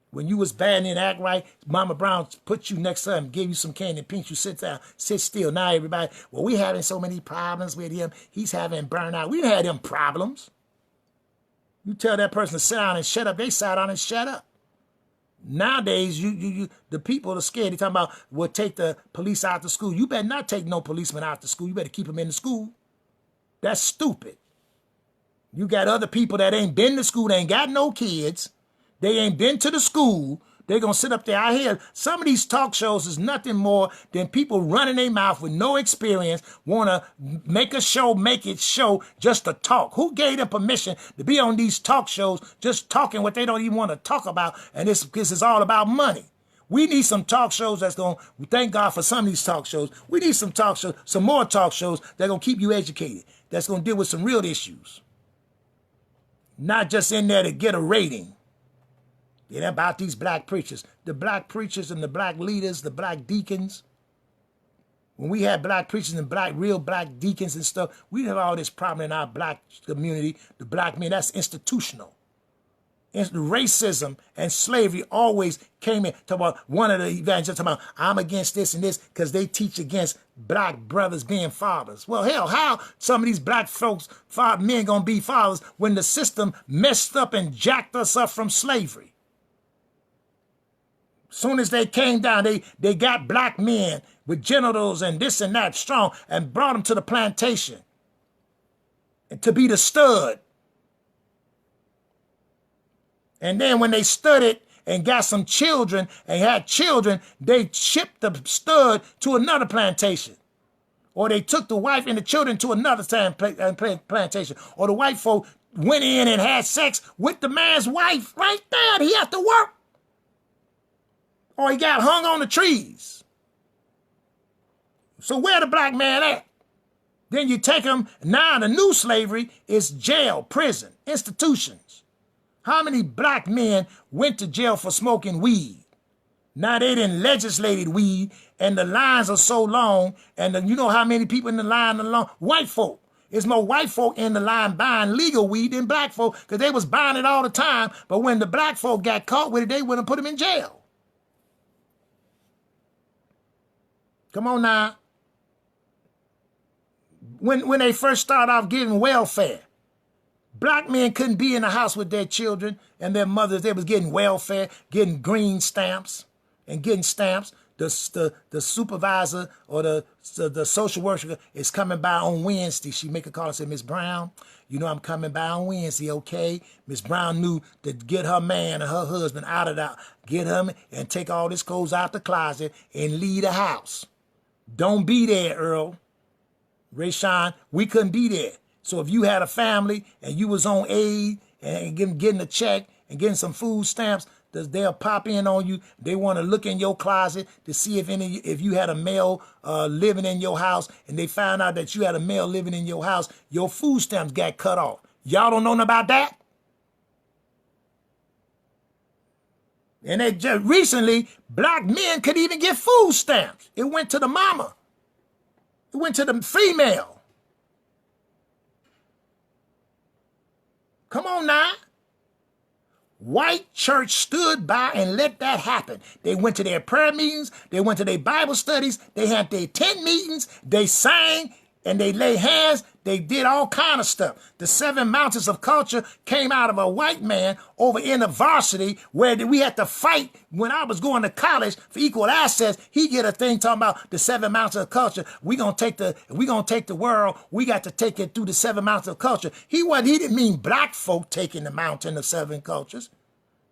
When you was bad and didn't act right, Mama Brown put you next to her and gave you some candy and pinch you, sit down, sit still. Now everybody, well, we having so many problems with him. He's having burnout. We didn't have them problems. You tell that person to sit down and shut up, they sat down and shut up. Nowadays, the people are scared. They talking about, we'll take the police out to school. You better not take no policeman out to school. You better keep them in the school. That's stupid. You got other people that ain't been to school, they ain't got no kids. They ain't been to the school. They're going to sit up there. I hear some of these talk shows is nothing more than people running their mouth with no experience, want to make a show, make it show just to talk. Who gave them permission to be on these talk shows just talking what they don't even want to talk about? And this is all about money. We need some talk shows that's going to, thank God for some of these talk shows. We need some talk shows, some more talk shows that's going to keep you educated, that's going to deal with some real issues. Not just in there to get a rating. It ain't about these black preachers. The black preachers and the black leaders, the black deacons. When we had black preachers and real black deacons and stuff, we didn't have all this problem in our black community. The black men, that's institutional. Racism and slavery always came in. Talk about one of the evangelists talking about, I'm against this and this because they teach against black brothers being fathers. Well, hell, how some of these black folks, men gonna be fathers when the system messed up and jacked us up from slavery? Soon as they came down, they got black men with genitals and this and that strong and brought them to the plantation. to be the stud. And then when they studied and got some children and had children, they shipped the stud to another plantation. Or they took the wife and the children to another plantation. Or the white folk went in and had sex with the man's wife right there. He had to work. Or he got hung on the trees. So where the black man at? Then you take him. Now the new slavery is jail, prison, institutions. How many black men went to jail for smoking weed? Now they didn't legislated weed, and the lines are so long, and you know how many people in the line are long? White folk. There's more white folk in the line buying legal weed than black folk, because they was buying it all the time, but when the black folk got caught with it, they wouldn't put them in jail. Come on now. When they first started off giving welfare, black men couldn't be in the house with their children and their mothers. They was getting welfare, getting green stamps and getting stamps. The supervisor or the social worker is coming by on Wednesday. She make a call and say, Miss Brown, you know I'm coming by on Wednesday, okay? Miss Brown knew to get her man and her husband out of that. Get him and take all his clothes out the closet and leave the house. Don't be there, Earl. Rayshawn, we couldn't be there. So if you had a family and you was on aid and getting a check and getting some food stamps, they'll pop in on you. They want to look in your closet to see if you had a male living in your house, and they found out that you had a male living in your house, your food stamps got cut off. Y'all don't know nothing about that? And they just recently, black men could even get food stamps. It went to the mama. It went to the female. Come on now. White church stood by and let that happen. They went to their prayer meetings. They went to their Bible studies. They had their tent meetings. They sang and they laid hands. They did all kind of stuff. The 7 mountains of culture came out of a white man over in the varsity where we had to fight. When I was going to college for equal access, he get a thing talking about the 7 mountains of culture. We gonna take the world. We got to take it through the 7 mountains of culture. He didn't mean black folk taking the mountain of 7 cultures.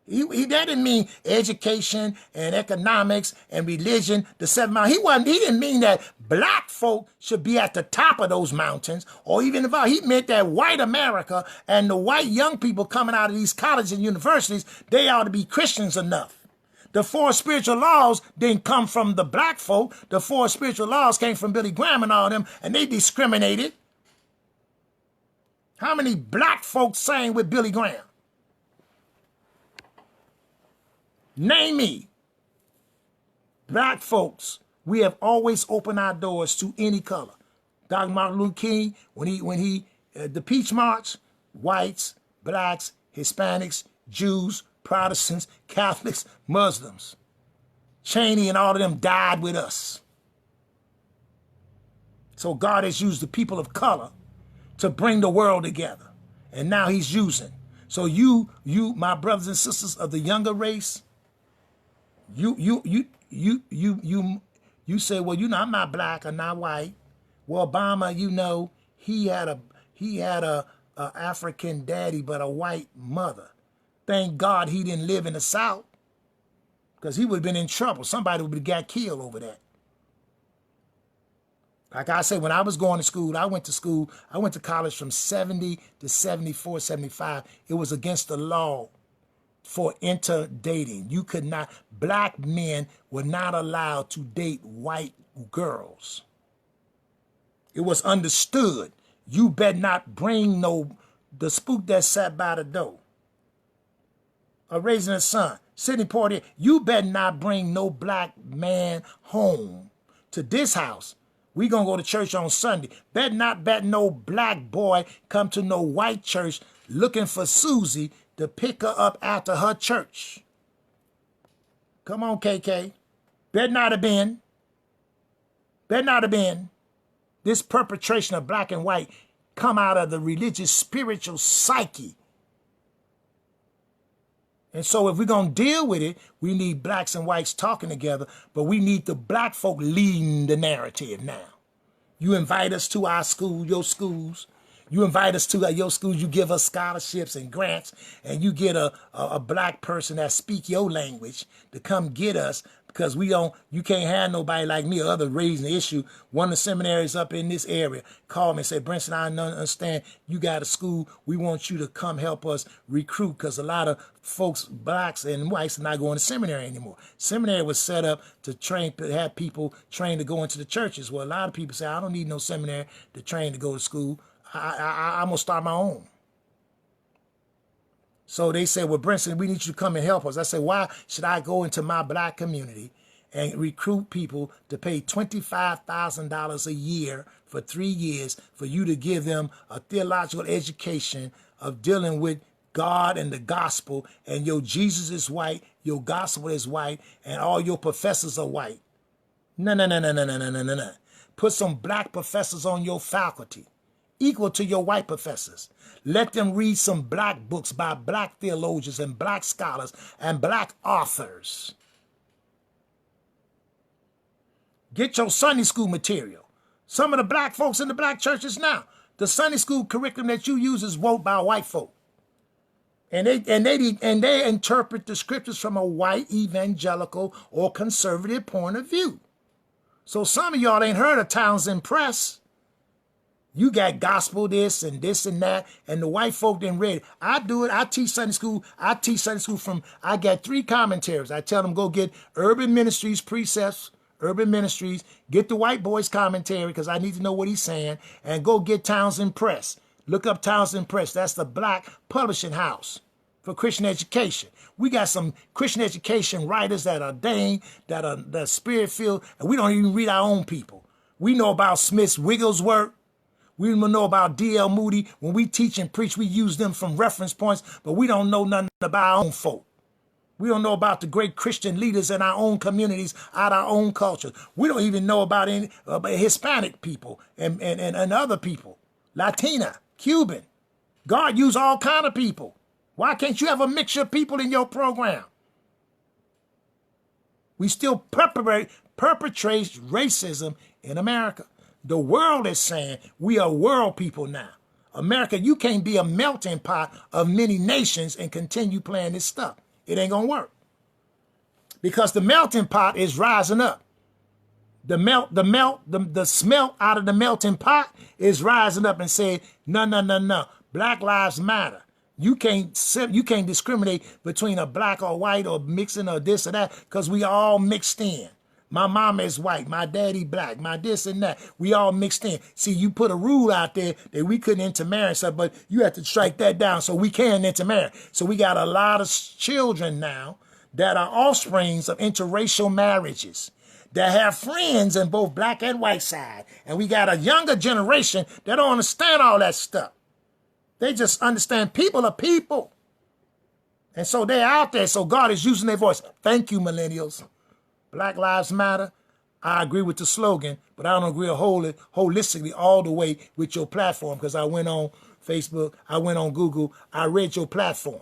That didn't mean education and economics and religion, the 7 mountains. He didn't mean that black folk should be at the top of those mountains, or even if he meant that white America and the white young people coming out of these colleges and universities, they ought to be Christians enough. The 4 spiritual laws didn't come from the black folk. The 4 spiritual laws came from Billy Graham and all them, and they discriminated. How many black folks sang with Billy Graham? Name me. Black folks, we have always opened our doors to any color. Dr. Martin Luther King, when he the Peach March, whites, blacks, Hispanics, Jews, Protestants, Catholics, Muslims. Cheney and all of them died with us. So God has used the people of color to bring the world together. And now he's using. So you, my brothers and sisters of the younger race, you say, well, you know, I'm not black or not white. Well, Obama, you know, he had a African daddy but a white mother. Thank God he didn't live in the South, because he would have been in trouble. Somebody would have got killed over that. Like I said, when I was going to school, I went to college from 70 to 74, 75. It was against the law for interdating. You could not, black men were not allowed to date white girls. It was understood. You better not bring the spook that sat by the door. Or raising a son, Sidney Poitier, you better not bring no black man home to this house. We gonna go to church on Sunday. Better not bet no black boy come to no white church looking for Susie to pick her up after her church. Come on, KK. Better not have been. Better not have been. This perpetration of black and white come out of the religious, spiritual psyche. And so if we're going to deal with it, we need blacks and whites talking together, but we need the black folk leading the narrative now. You invite us to our school, your schools. You invite us to your schools, you give us scholarships and grants, and you get a black person that speak your language to come get us because you can't have nobody like me or other raising the issue. One of the seminaries up in this area called me and said, Brinson, I understand you got a school. We want you to come help us recruit because a lot of folks, blacks and whites, are not going to seminary anymore. Seminary was set up to have people trained to go into the churches. Well, a lot of people say, I don't need no seminary to train to go to school. I'm going to start my own. So they said, well, Brinson, we need you to come and help us. I said, why should I go into my black community and recruit people to pay $25,000 a year for 3 years for you to give them a theological education of dealing with God and the gospel, and your Jesus is white, your gospel is white, and all your professors are white? No, no, no, no, no, no, no, no, no. Put some black professors on your faculty, equal to your white professors. Let them read some black books by black theologians and black scholars and black authors. Get your Sunday school material. Some of the black folks in the black churches now, the Sunday school curriculum that you use is wrote by white folk. And they interpret the scriptures from a white evangelical or conservative point of view. So some of y'all ain't heard of Townsend Press. You got gospel this and that, and the white folk didn't read it. I do it. I teach Sunday school. I got 3 commentaries. I tell them go get Urban Ministries Precepts, Urban Ministries, get the white boy's commentary because I need to know what he's saying, and go get Townsend Press. Look up Townsend Press. That's the black publishing house for Christian education. We got some Christian education writers that are ordained, that are spirit-filled, and we don't even read our own people. We know about Smith Wigglesworth. We don't know about D.L. Moody. When we teach and preach, we use them from reference points, but we don't know nothing about our own folk. We don't know about the great Christian leaders in our own communities, out our own cultures. We don't even know about any Hispanic people and other people, Latina, Cuban. God used all kind of people. Why can't you have a mixture of people in your program? We still perpetrate racism in America. The world is saying we are world people now. America, you can't be a melting pot of many nations and continue playing this stuff. It ain't gonna work. Because the melting pot is rising up. The smelt out of the melting pot is rising up and saying, no. Black lives matter. You can't discriminate between a black or white or mixing or this or that because we all mixed in. My mama is white, my daddy black, my this and that. We all mixed in. See, you put a rule out there that we couldn't intermarry and stuff, but you have to strike that down so we can intermarry. So we got a lot of children now that are offsprings of interracial marriages that have friends in both black and white side. And we got a younger generation that don't understand all that stuff. They just understand people are people. And so they're out there. So God is using their voice. Thank you, millennials. Black Lives Matter. I agree with the slogan, but I don't agree holistically all the way with your platform because I went on Facebook, I went on Google, I read your platform.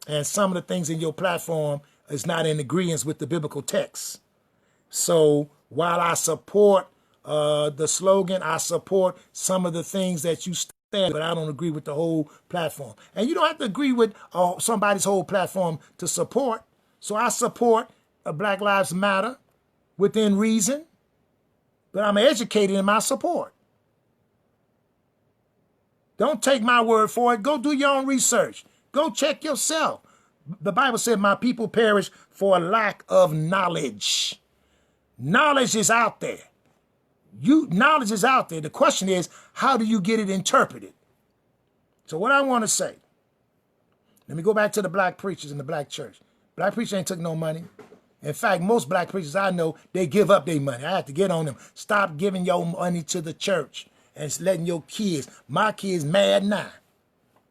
And some of the things in your platform is not in agreement with the biblical text. So while I support the slogan, I support some of the things that you stand, but I don't agree with the whole platform. And you don't have to agree with somebody's whole platform to support. So I support Black Lives Matter within reason, but I'm educated in my support. Don't take my word for it. Go do your own research. Go check yourself. The Bible said, my people perish for a lack of knowledge. Knowledge is out there. Knowledge is out there. The question is, how do you get it interpreted? So what I want to say, let me go back to the black preachers in the black church. Black preachers ain't took no money. In fact, most black preachers I know, they give up their money. I have to get on them. Stop giving your money to the church and letting your kids. My kids mad now.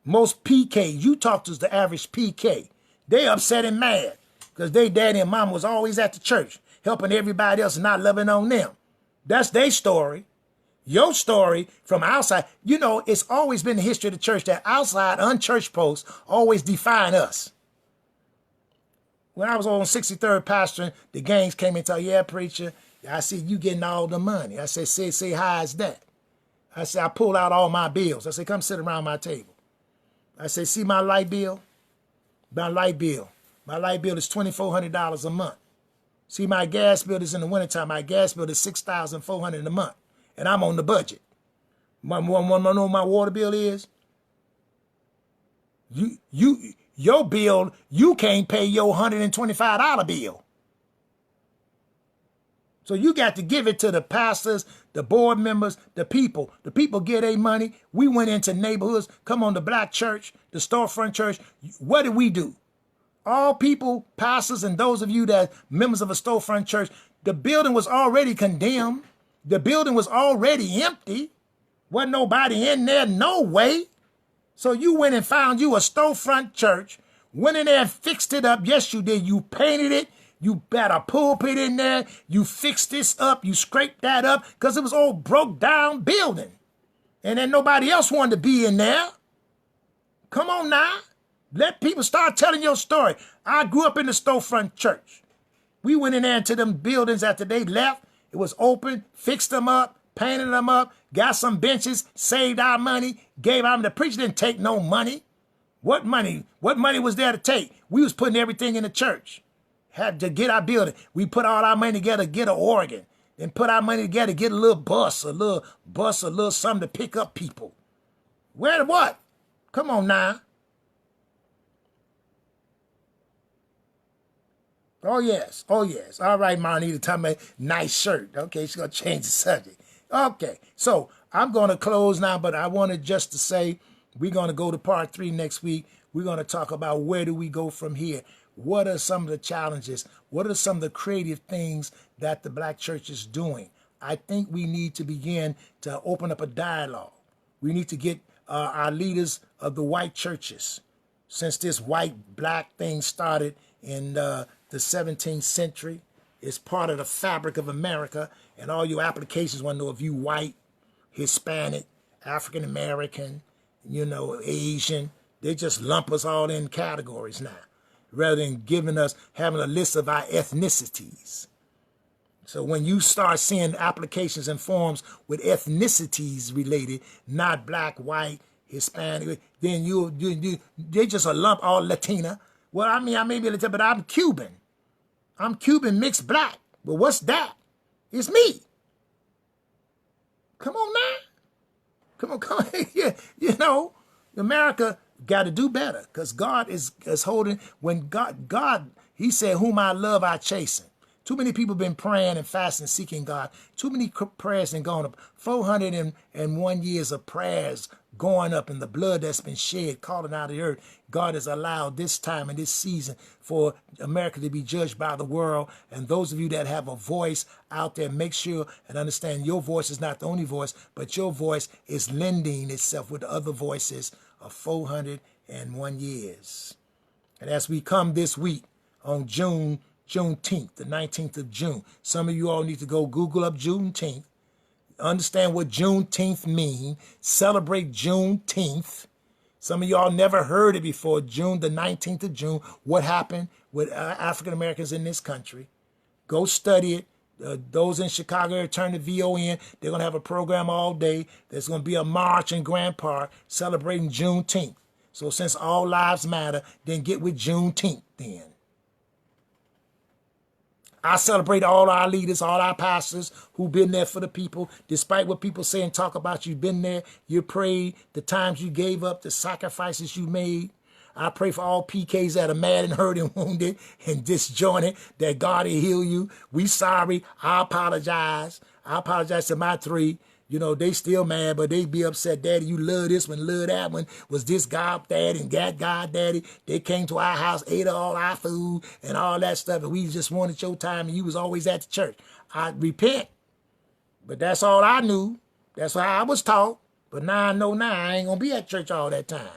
Most PK, you talk to the average PK, they upset and mad because their daddy and mama was always at the church helping everybody else and not loving on them. That's their story. Your story from outside, you know, it's always been the history of the church that outside unchurched folks always define us. When I was on 63rd pastoring, the gangs came and told, yeah, preacher, I see you getting all the money. I said, say, how is that? I said, I pulled out all my bills. I said, come sit around my table. I said, see my light bill? My light bill. My light bill is $2,400 a month. See, my gas bill is in the wintertime. My gas bill is $6,400 a month. And I'm on the budget. Want to know what my water bill is? Your bill, you can't pay your $125 bill. So you got to give it to the pastors, the board members, the people. The people get their money. We went into neighborhoods. Come on, the black church, the storefront church. What did we do? All people, pastors, and those of you that members of a storefront church, the building was already condemned. The building was already empty. Wasn't nobody in there, no way. So you went and found you a storefront church, went in there and fixed it up. Yes, you did. You painted it. You had a pulpit in there. You fixed this up. You scraped that up because it was all broke down building. And then nobody else wanted to be in there. Come on now. Let people start telling your story. I grew up in the storefront church. We went in there into them buildings after they left. It was open, fixed them up, painted them up, got some benches, saved our money, gave out. The preacher didn't take no money. What money? What money was there to take? We was putting everything in the church. Had to get our building. We put all our money together, get an organ, then put our money together, get a little something to pick up people. Where what? Come on now. Oh, yes. Oh, yes. All right, Marnita, tell me nice shirt. Okay, she's going to change the subject. Okay, so I'm going to close now, but I wanted just to say we're going to go to part 3 next week. We're going to talk about where do we go from here. What are some of the challenges? What are some of the creative things that the black church is doing? I think we need to begin to open up a dialogue. We need to get our leaders of the white churches, since this white-black thing started in the 17th century. It's part of the fabric of America, and all your applications want to know if you white, Hispanic, African-American, Asian. They just lump us all in categories now, rather than having a list of our ethnicities. So when you start seeing applications and forms with ethnicities related, not black, white, Hispanic, then they just a lump all Latina. Well, I mean, I may be Latina, but I'm Cuban. I'm Cuban mixed black. But what's that? It's me. Come on now. Come on. Yeah, America got to do better, because God is holding, when God, he said, whom I love, I chasten. Too many people been praying and fasting, seeking God. Too many prayers and gone up. 401 years of prayers going up, and the blood that's been shed, calling out of the earth. God has allowed this time and this season for America to be judged by the world. And those of you that have a voice out there, make sure and understand your voice is not the only voice, but your voice is lending itself with the other voices of 401 years. And as we come this week on Juneteenth, the 19th of June, some of you all need to go Google up Juneteenth, understand what Juneteenth means, celebrate Juneteenth. Some of y'all never heard it before. June, the 19th of June, what happened with African Americans in this country. Go study it. Those in Chicago, turn the VON. They're going to have a program all day. There's going to be a march in Grand Park celebrating Juneteenth. So since all lives matter, then get with Juneteenth then. I celebrate all our leaders, all our pastors who've been there for the people. Despite what people say and talk about, you've been there, you prayed, the times you gave up, the sacrifices you made. I pray for all PKs that are mad and hurt and wounded and disjointed, that God will heal you. We sorry. I apologize. I apologize to my 3. They still mad, but they be upset. Daddy, you love this one, love that one. Was this God daddy and that God daddy? They came to our house, ate all our food and all that stuff, and we just wanted your time, and you was always at the church. I repent, but that's all I knew. That's how I was taught. But now I know I ain't going to be at church all that time.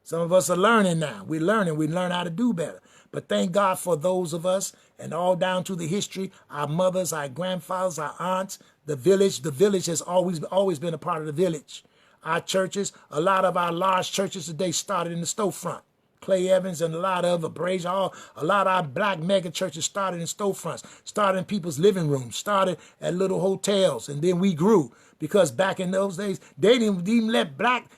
Some of us are learning now. We're learning. We learn how to do better. But thank God for those of us, and all down through the history, our mothers, our grandfathers, our aunts, the village. The village has always been a part of the village. Our churches, a lot of our large churches today started in the storefront. Clay Evans and a lot of Brazier, a lot of our black mega churches started in storefronts, started in people's living rooms, started at little hotels, and then we grew. Because back in those days, they didn't even let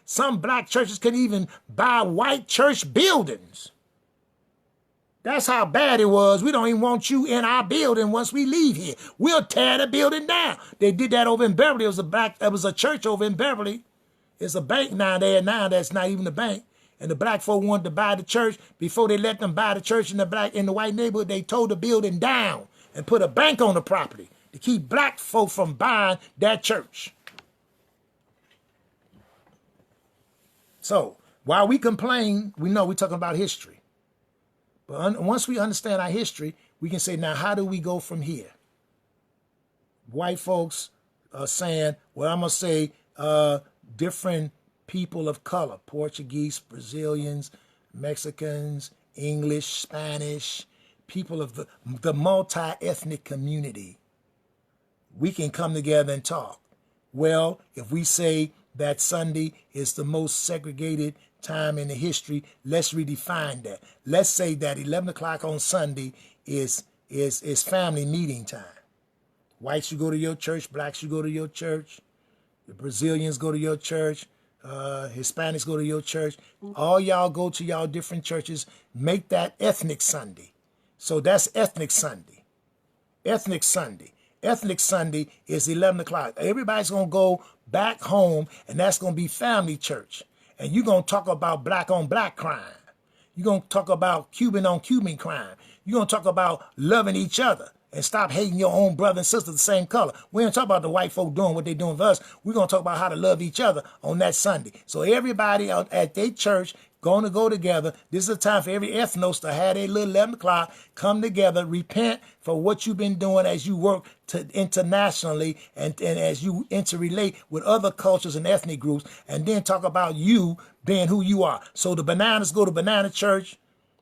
some black churches couldn't even buy white church buildings. That's how bad it was. We don't even want you in our building once we leave here. We'll tear the building down. They did that over in Beverly. It was a church over in Beverly. It's a bank now there now that's not even a bank. And the black folk wanted to buy the church. Before they let them buy the church in the white neighborhood, they tore the building down and put a bank on the property to keep black folk from buying that church. So while we complain, we know we're talking about history. But once we understand our history, we can say, now, how do we go from here? White folks are saying, well, I'm going to say different people of color, Portuguese, Brazilians, Mexicans, English, Spanish, people of the multi-ethnic community. We can come together and talk. Well, if we say that Sunday is the most segregated time in the history, let's redefine that. Let's say that 11 o'clock on Sunday is family meeting time. Whites, you go to your church. Blacks, you go to your church. The Brazilians go to your church. Hispanics go to your church. All y'all go to y'all different churches. Make that ethnic Sunday. So that's ethnic Sunday. Ethnic Sunday. Ethnic Sunday is 11 o'clock. Everybody's going to go back home, and that's going to be family church. And you're going to talk about black on black crime. You're going to talk about Cuban on Cuban crime. You're going to talk about loving each other and stop hating your own brother and sister the same color. We don't talk about the white folk doing what they're doing for us. We're going to talk about how to love each other on that Sunday. So everybody out at their church going to go together. This is a time for every ethnos to have their little 11 o'clock, come together, repent for what you've been doing as you work internationally and as you interrelate with other cultures and ethnic groups, and then talk about you being who you are. So the bananas go to banana church.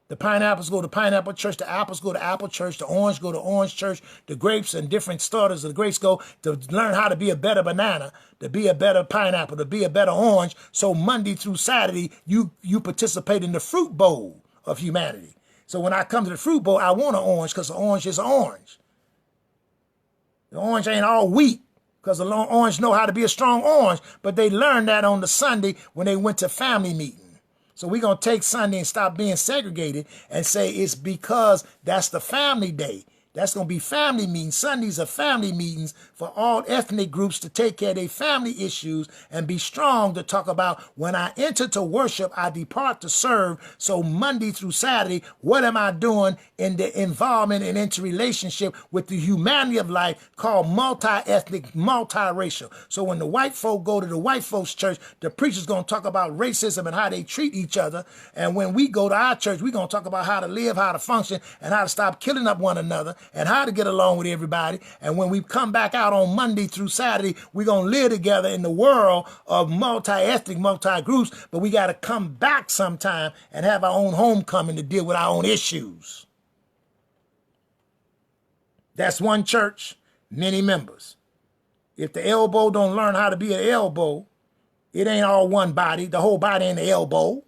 The pineapples go to pineapple church, the apples go to apple church, the orange go to orange church, the grapes and different starters of the grapes go to learn how to be a better banana, to be a better pineapple, to be a better orange. So Monday through Saturday, you participate in the fruit bowl of humanity. So when I come to the fruit bowl, I want an orange because the orange is an orange. The orange ain't all wheat because the orange know how to be a strong orange, but they learned that on the Sunday when they went to family meeting. So we're going to take Sunday and stop being segregated and say it's because that's the family day. That's going to be family meetings. Sundays are family meetings for all ethnic groups to take care of their family issues and be strong to talk about when I enter to worship, I depart to serve. So Monday through Saturday, what am I doing in the involvement and interrelationship with the humanity of life called multi-ethnic, multiracial. So when the white folk go to the white folks church, the preacher's going to talk about racism and how they treat each other. And when we go to our church, we're going to talk about how to live, how to function, and how to stop killing up one another, and how to get along with everybody. And when we come back out on Monday through Saturday, we're going to live together in the world of multi-ethnic, multi-groups, but we got to come back sometime and have our own homecoming to deal with our own issues. That's one church, many members. If the elbow don't learn how to be an elbow, it ain't all one body. The whole body ain't the elbow.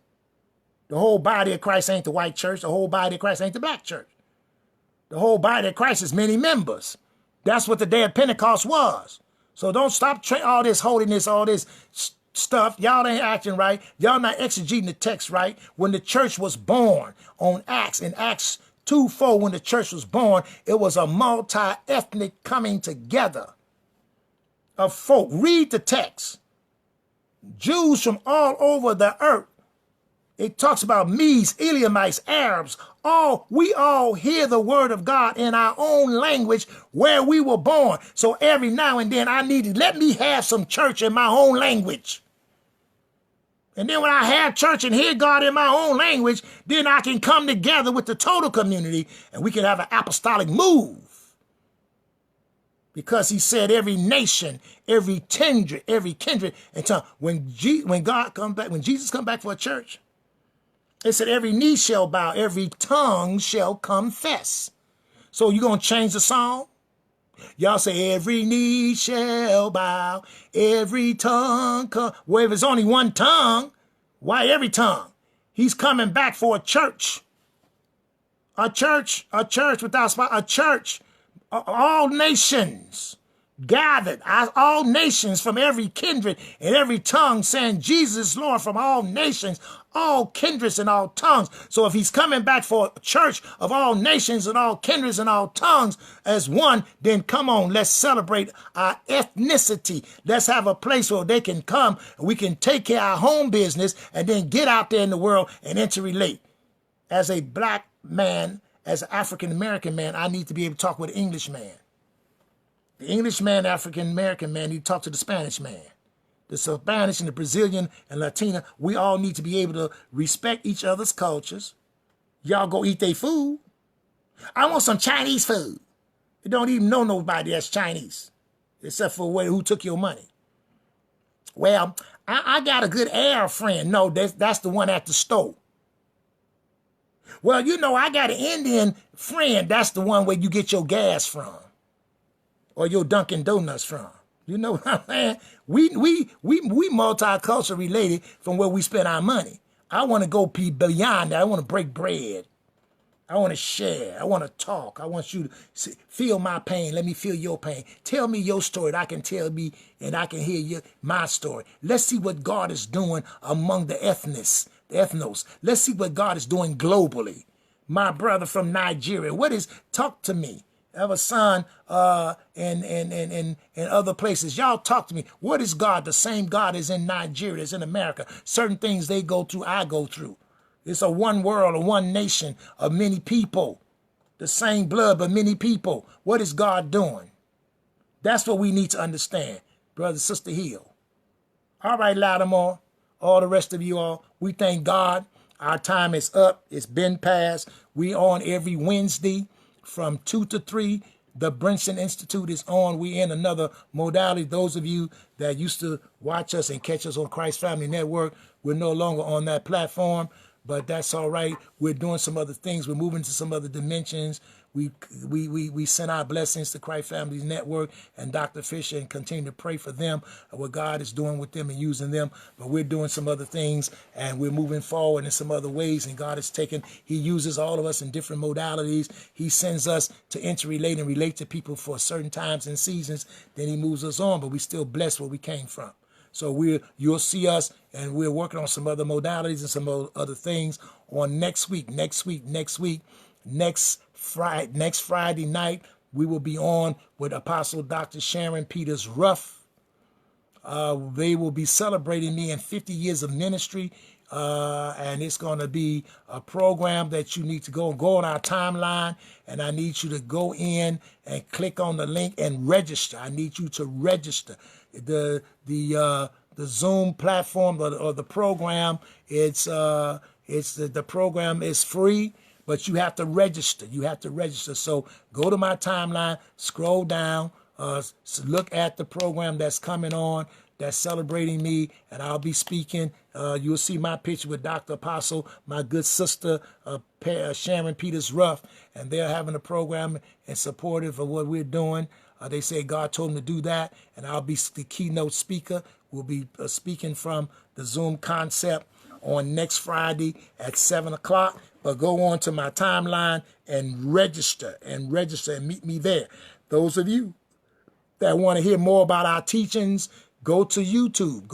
The whole body of Christ ain't the white church. The whole body of Christ ain't the black church. The whole body of Christ is many members. That's what the day of Pentecost was. So don't stop all this holiness, all this stuff. Y'all ain't acting right. Y'all not exegeting the text right. When the church was born on Acts, in Acts 2:4, when the church was born, it was a multi-ethnic coming together of folk. Read the text. Jews from all over the earth. It talks about Medes, Elamites, Arabs. We all hear the word of God in our own language where we were born. So every now and then I need to let me have some church in my own language. And then when I have church and hear God in my own language, then I can come together with the total community and we can have an apostolic move. Because he said every nation, every kindred, and tongue. When God comes back, when Jesus comes back for a church, it said every knee shall bow, every tongue shall confess. So you going to change the song? Y'all say every knee shall bow, every tongue. Well, if it's only one tongue, why every tongue? He's coming back for a church. A church without spot, a church, all nations gathered, all nations from every kindred and every tongue saying Jesus is Lord, from all nations, all kindreds and all tongues. So if he's coming back for a church of all nations and all kindreds and all tongues as one, then come on, let's celebrate our ethnicity. Let's have a place where they can come and we can take care of our home business and then get out there in the world and interrelate. As a black man, as an African-American man, I need to be able to talk with an English man. The English man, African-American man, need to talk to the Spanish man. The Spanish and the Brazilian and Latina, we all need to be able to respect each other's cultures. Y'all go eat their food. I want some Chinese food. You don't even know nobody that's Chinese, except for who took your money. Well, I got a good Arab friend. No, that's the one at the store. Well, you know, I got an Indian friend. That's the one where you get your gas from. Or your Dunkin' Donuts from. You know what I'm saying? We multicultural related from where we spend our money. I want to go beyond that. I want to break bread. I want to share. I want to talk. I want you to feel my pain. Let me feel your pain. Tell me your story. I can tell me and I can hear my story. Let's see what God is doing among the ethnos. Let's see what God is doing globally. My brother from Nigeria. Talk to me. I have a son in other places. Y'all talk to me. What is God? The same God is in Nigeria, is in America. Certain things they go through, I go through. It's a one world, a one nation of many people. The same blood, but many people. What is God doing? That's what we need to understand, Brother, Sister Hill. All right, Lattimore, all the rest of you all, we thank God. Our time is up. It's been passed. We on every Wednesday. From 2 to 3, the Brinson Institute is on. We in another modality. Those of you that used to watch us and catch us on Christ Family Network, we're no longer on that platform, but that's all right. We're doing some other things. We're moving to some other dimensions. We send our blessings to Christ Family Network and Dr. Fisher and continue to pray for them and what God is doing with them and using them. But we're doing some other things and we're moving forward in some other ways. And God is He uses all of us in different modalities. He sends us to interrelate and relate to people for certain times and seasons. Then he moves us on, but we still blessed where we came from. So you'll see us, and we're working on some other modalities and some other things on next week. Next Friday night, we will be on with Apostle Dr. Sharon Peters Ruff. They will be celebrating me in 50 years of ministry, and it's going to be a program that you need to go on our timeline, and I need you to go in and click on the link and register. I need you to register. The Zoom platform or the program, the program is free. But you have to register. So go to my timeline, scroll down, look at the program that's coming on, that's celebrating me, and I'll be speaking. You'll see my picture with Dr. Apostle, my good sister, Sharon Peters Ruff, and they're having a program and supportive of what we're doing. They say God told them to do that, and I'll be the keynote speaker. We'll be speaking from the Zoom concept on next Friday at 7 o'clock. But go on to my timeline and register and meet me there. Those of you that want to hear more about our teachings, go to YouTube.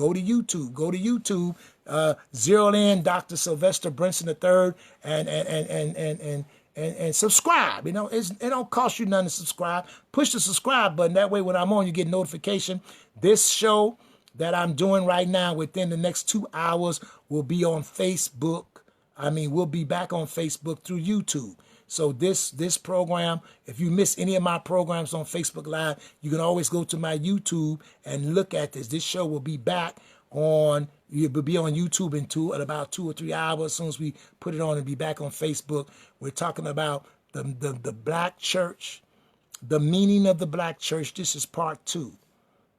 Zero in Dr. Sylvester Brinson III and subscribe. You know, it don't cost you nothing to subscribe. Push the subscribe button. That way when I'm on, you get notification. This show that I'm doing right now within the next 2 hours will be on Facebook. We'll be back on Facebook through YouTube. So this program, if you miss any of my programs on Facebook Live, you can always go to my YouTube and look at this. This show will be back on, it will be on YouTube in about 2 or 3 hours. As soon as we put it on, it'll be back on Facebook. We're talking about the black church, the meaning of the black church. This is part 2.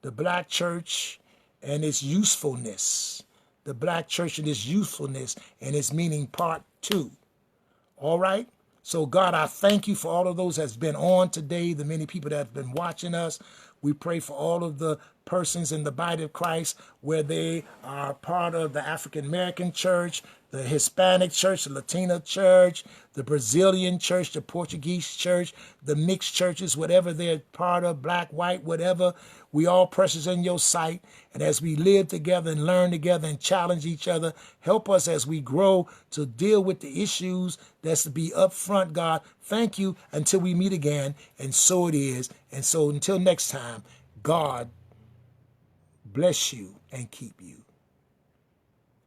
The black church and its usefulness. The black church and its usefulness and its meaning, part 2. All right? So, God, I thank you for all of those that's been on today, the many people that have been watching us. We pray for all of the persons in the body of Christ, where they are part of the African American church, the Hispanic church, the Latino church, the Brazilian church, the Portuguese church, the mixed churches, whatever they're part of, black, white, whatever. We all precious in your sight. And as we live together and learn together and challenge each other, help us as we grow to deal with the issues that's to be up front, God. Thank you until we meet again. And so it is. And so until next time, God bless you and keep you.